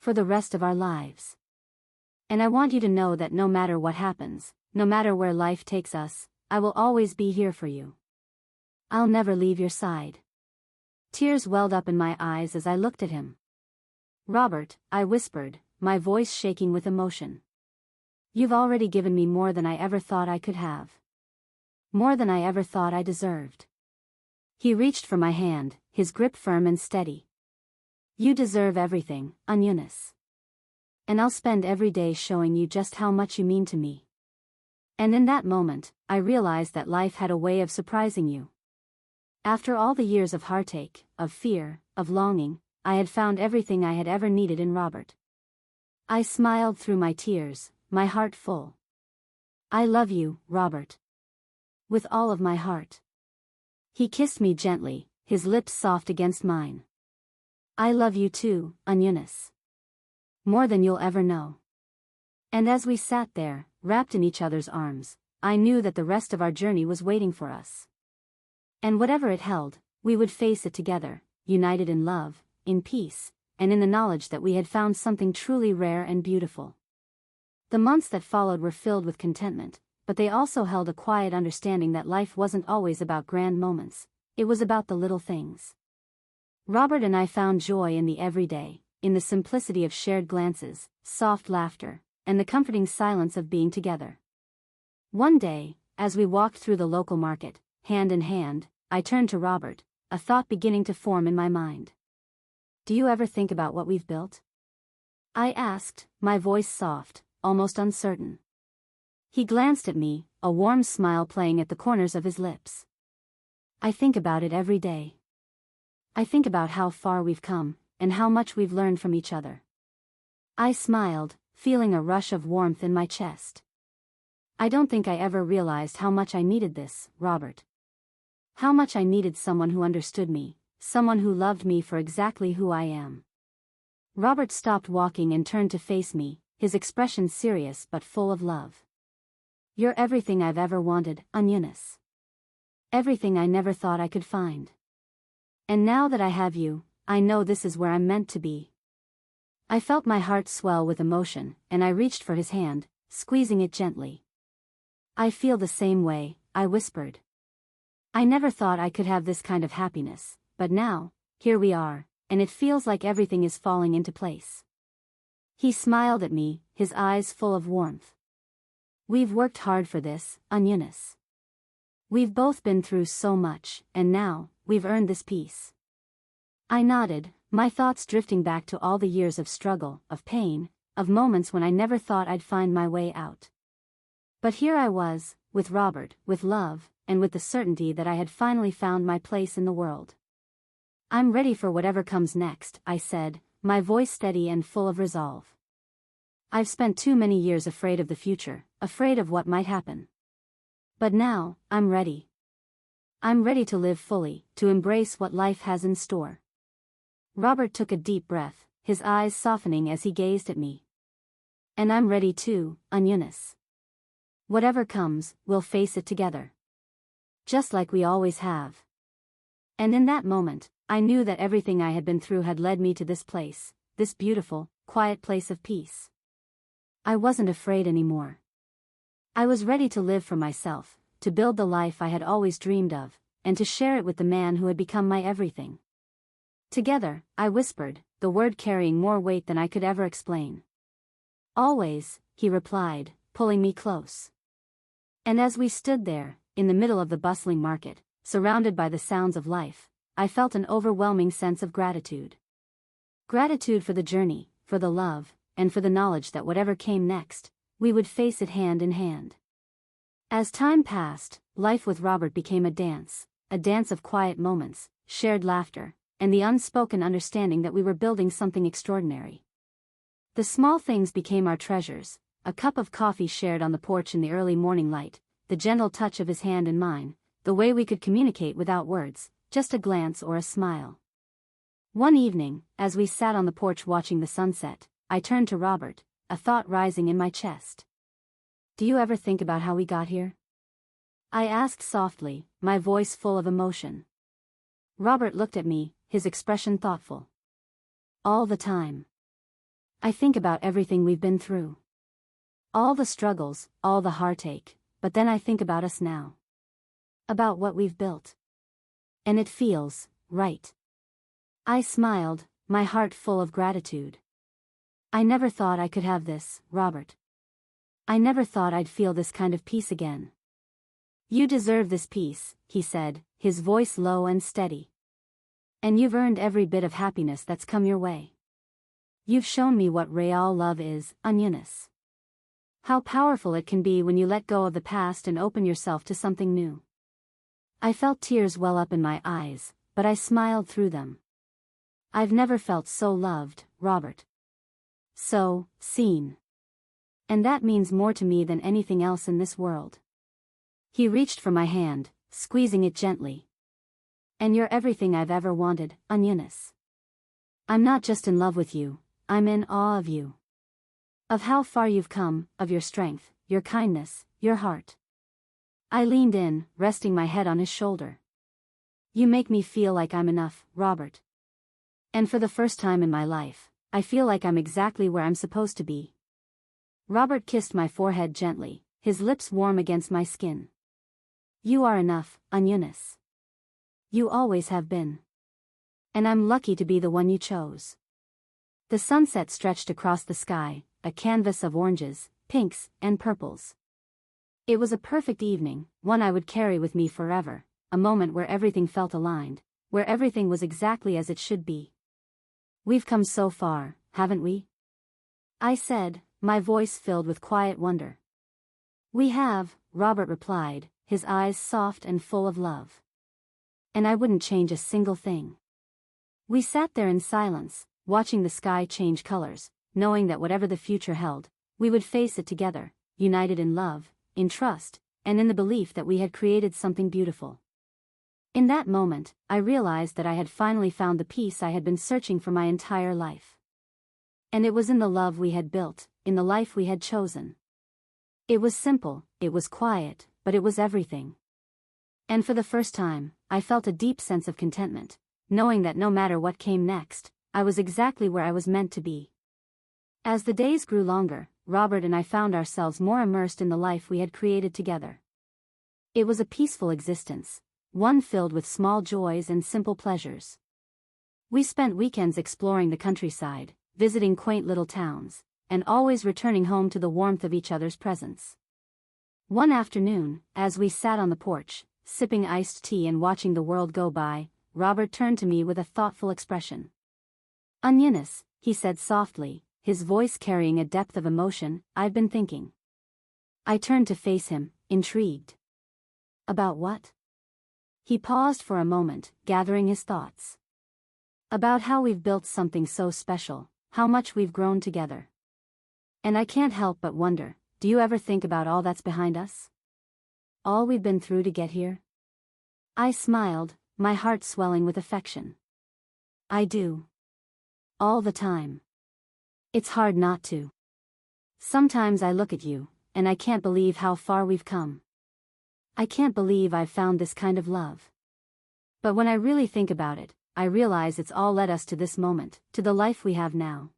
For the rest of our lives. And I want you to know that no matter what happens, no matter where life takes us, I will always be here for you. I'll never leave your side. Tears welled up in my eyes as I looked at him. Robert, I whispered, my voice shaking with emotion. You've already given me more than I ever thought I could have. More than I ever thought I deserved. He reached for my hand, his grip firm and steady. You deserve everything, Eunice. And I'll spend every day showing you just how much you mean to me. And in that moment, I realized that life had a way of surprising you. After all the years of heartache, of fear, of longing, I had found everything I had ever needed in Robert. I smiled through my tears, my heart full. I love you, Robert. With all of my heart. He kissed me gently, his lips soft against mine. I love you too, Eunice. More than you'll ever know. And as we sat there, wrapped in each other's arms, I knew that the rest of our journey was waiting for us. And whatever it held, we would face it together, united in love, in peace, and in the knowledge that we had found something truly rare and beautiful. The months that followed were filled with contentment, but they also held a quiet understanding that life wasn't always about grand moments, it was about the little things. Robert and I found joy in the everyday, in the simplicity of shared glances, soft laughter, and the comforting silence of being together. One day, as we walked through the local market, hand in hand, I turned to Robert, a thought beginning to form in my mind. Do you ever think about what we've built? I asked, my voice soft, almost uncertain. He glanced at me, a warm smile playing at the corners of his lips. I think about it every day. I think about how far we've come, and how much we've learned from each other. I smiled, feeling a rush of warmth in my chest. I don't think I ever realized how much I needed this, Robert. How much I needed someone who understood me, someone who loved me for exactly who I am. Robert stopped walking and turned to face me, his expression serious but full of love. You're everything I've ever wanted, Eunice. Everything I never thought I could find. And now that I have you, I know this is where I'm meant to be. I felt my heart swell with emotion, and I reached for his hand, squeezing it gently. I feel the same way, I whispered. I never thought I could have this kind of happiness, but now, here we are, and it feels like everything is falling into place. He smiled at me, his eyes full of warmth. We've worked hard for this, Eunice. We've both been through so much, and now, we've earned this peace. I nodded, my thoughts drifting back to all the years of struggle, of pain, of moments when I never thought I'd find my way out. But here I was, with Robert, with love, and with the certainty that I had finally found my place in the world. I'm ready for whatever comes next, I said, my voice steady and full of resolve. I've spent too many years afraid of the future, afraid of what might happen. But now, I'm ready. I'm ready to live fully, to embrace what life has in store. Robert took a deep breath, his eyes softening as he gazed at me. And I'm ready too, Eunice. Whatever comes, we'll face it together. Just like we always have. And in that moment, I knew that everything I had been through had led me to this place, this beautiful, quiet place of peace. I wasn't afraid anymore. I was ready to live for myself, to build the life I had always dreamed of, and to share it with the man who had become my everything. Together, I whispered, the word carrying more weight than I could ever explain. Always, he replied, pulling me close. And as we stood there, in the middle of the bustling market, surrounded by the sounds of life, I felt an overwhelming sense of gratitude. Gratitude for the journey, for the love, and for the knowledge that whatever came next, we would face it hand in hand. As time passed, life with Robert became a dance of quiet moments, shared laughter, and the unspoken understanding that we were building something extraordinary. The small things became our treasures, a cup of coffee shared on the porch in the early morning light, the gentle touch of his hand in mine, the way we could communicate without words, just a glance or a smile. One evening, as we sat on the porch watching the sunset, I turned to Robert, a thought rising in my chest. Do you ever think about how we got here? I asked softly, my voice full of emotion. Robert looked at me, his expression thoughtful. All the time. I think about everything we've been through. All the struggles, all the heartache, but then I think about us now. About what we've built. And it feels right. I smiled, my heart full of gratitude. I never thought I could have this, Robert. I never thought I'd feel this kind of peace again. You deserve this peace, he said, his voice low and steady. And you've earned every bit of happiness that's come your way. You've shown me what real love is, Eunice. How powerful it can be when you let go of the past and open yourself to something new. I felt tears well up in my eyes, but I smiled through them. I've never felt so loved, Robert. So, seen. And that means more to me than anything else in this world. He reached for my hand, squeezing it gently. And you're everything I've ever wanted, Eunice. I'm not just in love with you, I'm in awe of you. Of how far you've come, of your strength, your kindness, your heart. I leaned in, resting my head on his shoulder. You make me feel like I'm enough, Robert. And for the first time in my life, I feel like I'm exactly where I'm supposed to be. Robert kissed my forehead gently, his lips warm against my skin. You are enough, Eunice. You always have been. And I'm lucky to be the one you chose. The sunset stretched across the sky, a canvas of oranges, pinks, and purples. It was a perfect evening, one I would carry with me forever, a moment where everything felt aligned, where everything was exactly as it should be. We've come so far, haven't we? I said, my voice filled with quiet wonder. We have, Robert replied, his eyes soft and full of love. And I wouldn't change a single thing. We sat there in silence, watching the sky change colors, knowing that whatever the future held, we would face it together, united in love, in trust, and in the belief that we had created something beautiful. In that moment, I realized that I had finally found the peace I had been searching for my entire life. And it was in the love we had built, in the life we had chosen. It was simple, it was quiet, but it was everything. And for the first time, I felt a deep sense of contentment, knowing that no matter what came next, I was exactly where I was meant to be. As the days grew longer, Robert and I found ourselves more immersed in the life we had created together. It was a peaceful existence, one filled with small joys and simple pleasures. We spent weekends exploring the countryside, visiting quaint little towns, and always returning home to the warmth of each other's presence. One afternoon, as we sat on the porch, sipping iced tea and watching the world go by, Robert turned to me with a thoughtful expression. Eunice, he said softly, his voice carrying a depth of emotion, I've been thinking. I turned to face him, intrigued. About what? He paused for a moment, gathering his thoughts. About how we've built something so special, how much we've grown together. And I can't help but wonder, do you ever think about all that's behind us? All we've been through to get here? I smiled, my heart swelling with affection. I do. all the time. It's hard not to. Sometimes I look at you, and I can't believe how far we've come. I can't believe I've found this kind of love. But when I really think about it, I realize it's all led us to this moment, to the life we have now.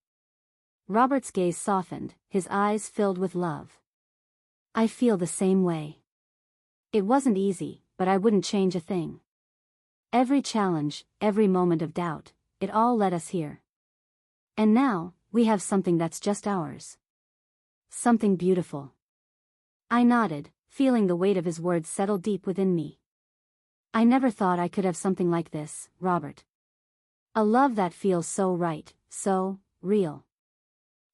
Robert's gaze softened, his eyes filled with love. I feel the same way. It wasn't easy, but I wouldn't change a thing. Every challenge, every moment of doubt, it all led us here. And now, we have something that's just ours. Something beautiful. I nodded, feeling the weight of his words settle deep within me. I never thought I could have something like this, Robert. A love that feels so right, so real.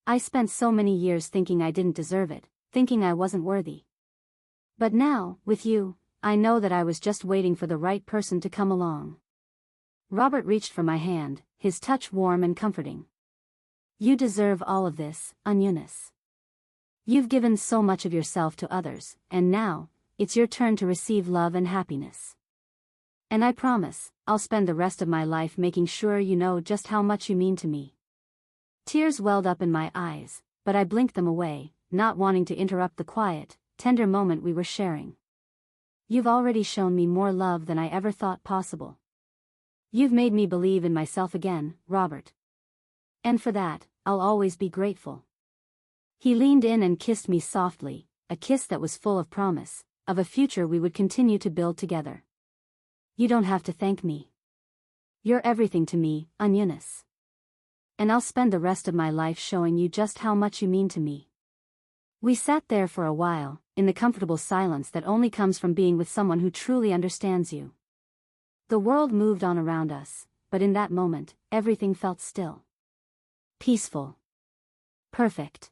I spent so many years thinking I didn't deserve it, thinking I wasn't worthy. But now, with you, I know that I was just waiting for the right person to come along. Robert reached for my hand, his touch warm and comforting. You deserve all of this, Eunice. You've given so much of yourself to others, and now, it's your turn to receive love and happiness. And I promise, I'll spend the rest of my life making sure you know just how much you mean to me. Tears welled up in my eyes, but I blinked them away, not wanting to interrupt the quiet, tender moment we were sharing. You've already shown me more love than I ever thought possible. You've made me believe in myself again, Robert. And for that, I'll always be grateful. He leaned in and kissed me softly, a kiss that was full of promise, of a future we would continue to build together. You don't have to thank me. You're everything to me, Eunice. And I'll spend the rest of my life showing you just how much you mean to me. We sat there for a while, in the comfortable silence that only comes from being with someone who truly understands you. The world moved on around us, but in that moment, everything felt still. Peaceful. Perfect.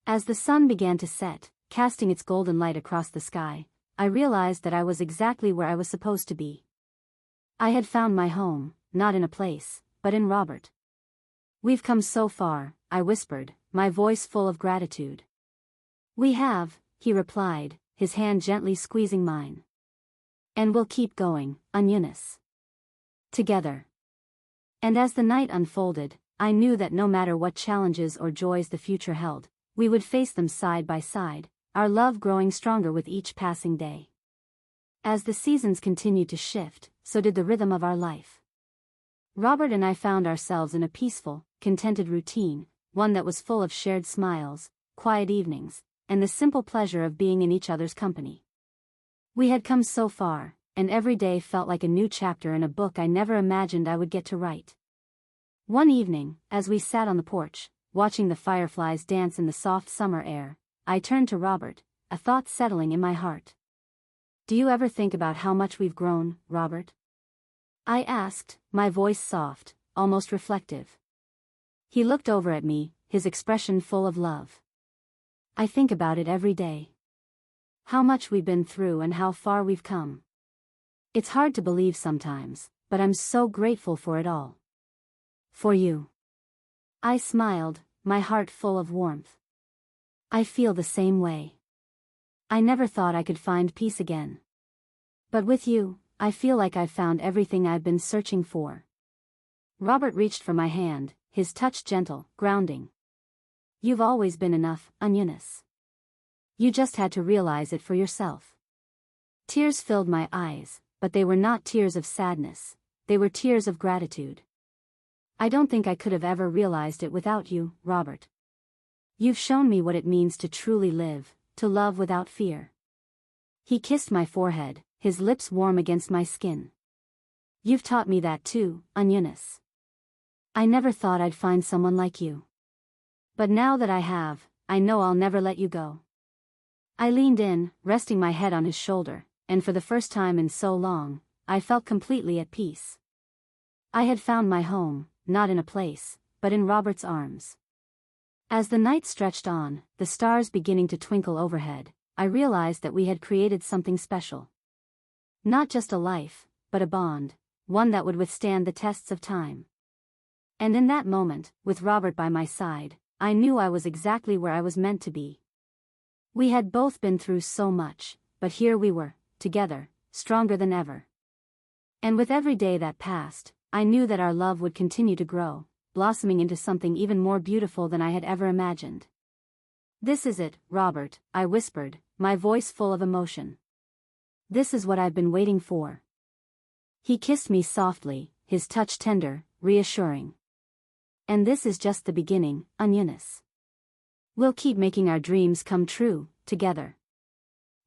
As the sun began to set, casting its golden light across the sky, I realized that I was exactly where I was supposed to be. I had found my home, not in a place, but in Robert. We've come so far, I whispered, my voice full of gratitude. We have, he replied, his hand gently squeezing mine. And we'll keep going, Eunice. Together. And as the night unfolded, I knew that no matter what challenges or joys the future held, we would face them side by side, our love growing stronger with each passing day. As the seasons continued to shift, so did the rhythm of our life. Robert and I found ourselves in a peaceful, contented routine, one that was full of shared smiles, quiet evenings, and the simple pleasure of being in each other's company. We had come so far, and every day felt like a new chapter in a book I never imagined I would get to write. One evening, as we sat on the porch, watching the fireflies dance in the soft summer air, I turned to Robert, a thought settling in my heart. Do you ever think about how much we've grown, Robert? I asked, my voice soft, almost reflective. He looked over at me, his expression full of love. I think about it every day. How much we've been through and how far we've come. It's hard to believe sometimes, but I'm so grateful for it all. For you. I smiled, my heart full of warmth. I feel the same way. I never thought I could find peace again. But with you, I feel like I've found everything I've been searching for. Robert reached for my hand, his touch gentle, grounding. You've always been enough, Eunice. You just had to realize it for yourself. Tears filled my eyes, but they were not tears of sadness, they were tears of gratitude. I don't think I could have ever realized it without you, Robert. You've shown me what it means to truly live, to love without fear. He kissed my forehead, his lips warm against my skin. You've taught me that too, Eunice. I never thought I'd find someone like you. But now that I have, I know I'll never let you go. I leaned in, resting my head on his shoulder, and for the first time in so long, I felt completely at peace. I had found my home, not in a place, but in Robert's arms. As the night stretched on, the stars beginning to twinkle overhead, I realized that we had created something special. Not just a life, but a bond, one that would withstand the tests of time. And in that moment, with Robert by my side, I knew I was exactly where I was meant to be. We had both been through so much, but here we were, together, stronger than ever. And with every day that passed, I knew that our love would continue to grow, blossoming into something even more beautiful than I had ever imagined. "This is it, Robert," I whispered, my voice full of emotion. "This is what I've been waiting for." He kissed me softly, his touch tender, reassuring. "And this is just the beginning, Eunice. We'll keep making our dreams come true, together."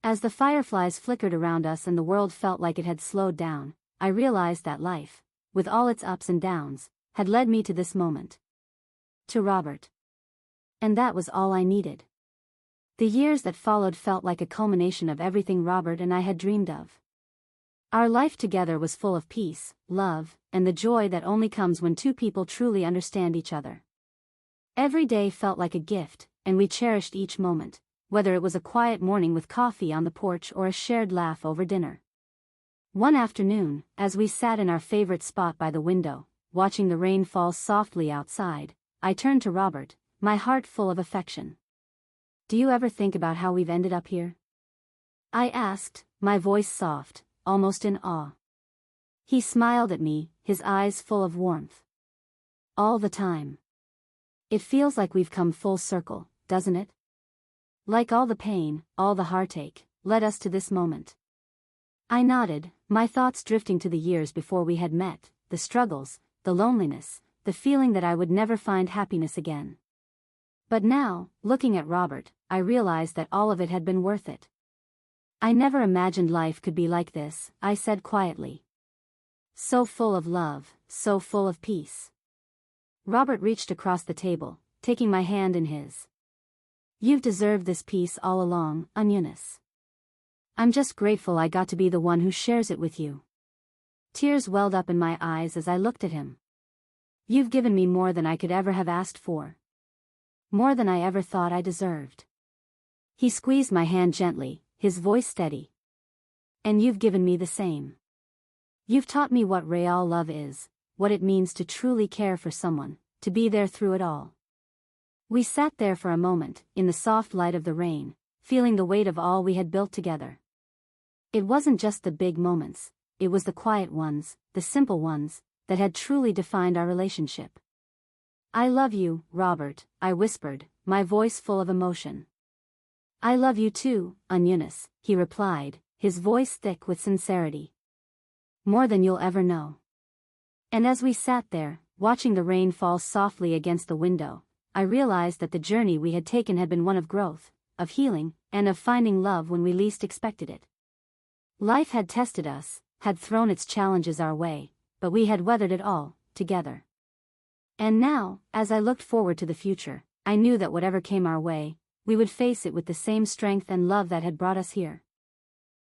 As the fireflies flickered around us and the world felt like it had slowed down, I realized that life, with all its ups and downs, had led me to this moment. To Robert. And that was all I needed. The years that followed felt like a culmination of everything Robert and I had dreamed of. Our life together was full of peace, love, and the joy that only comes when two people truly understand each other. Every day felt like a gift, and we cherished each moment, whether it was a quiet morning with coffee on the porch or a shared laugh over dinner. One afternoon, as we sat in our favorite spot by the window, watching the rain fall softly outside, I turned to Robert, my heart full of affection. "Do you ever think about how we've ended up here?" I asked, my voice soft, almost in awe. He smiled at me, his eyes full of warmth. "All the time. It feels like we've come full circle, doesn't it? Like all the pain, all the heartache, led us to this moment." I nodded, my thoughts drifting to the years before we had met, the struggles, the loneliness, the feeling that I would never find happiness again. But now, looking at Robert, I realized that all of it had been worth it. "I never imagined life could be like this," I said quietly. "So full of love, so full of peace." Robert reached across the table, taking my hand in his. "You've deserved this peace all along, Eunice. I'm just grateful I got to be the one who shares it with you." Tears welled up in my eyes as I looked at him. "You've given me more than I could ever have asked for. More than I ever thought I deserved." He squeezed my hand gently, his voice steady. "And you've given me the same. You've taught me what real love is, what it means to truly care for someone, to be there through it all." We sat there for a moment, in the soft light of the rain, feeling the weight of all we had built together. It wasn't just the big moments, it was the quiet ones, the simple ones, that had truly defined our relationship. "I love you, Robert," I whispered, my voice full of emotion. "I love you too, Eunice," he replied, his voice thick with sincerity. "More than you'll ever know." And as we sat there, watching the rain fall softly against the window, I realized that the journey we had taken had been one of growth, of healing, and of finding love when we least expected it. Life had tested us, had thrown its challenges our way, but we had weathered it all, together. And now, as I looked forward to the future, I knew that whatever came our way, we would face it with the same strength and love that had brought us here.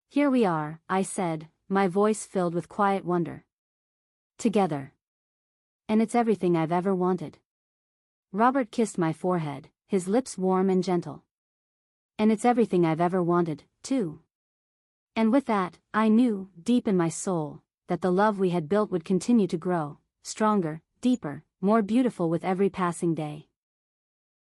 "Here we are," I said, my voice filled with quiet wonder. "Together. And it's everything I've ever wanted." Robert kissed my forehead, his lips warm and gentle. "And it's everything I've ever wanted, too." And with that, I knew, deep in my soul, that the love we had built would continue to grow, stronger, deeper, more beautiful with every passing day.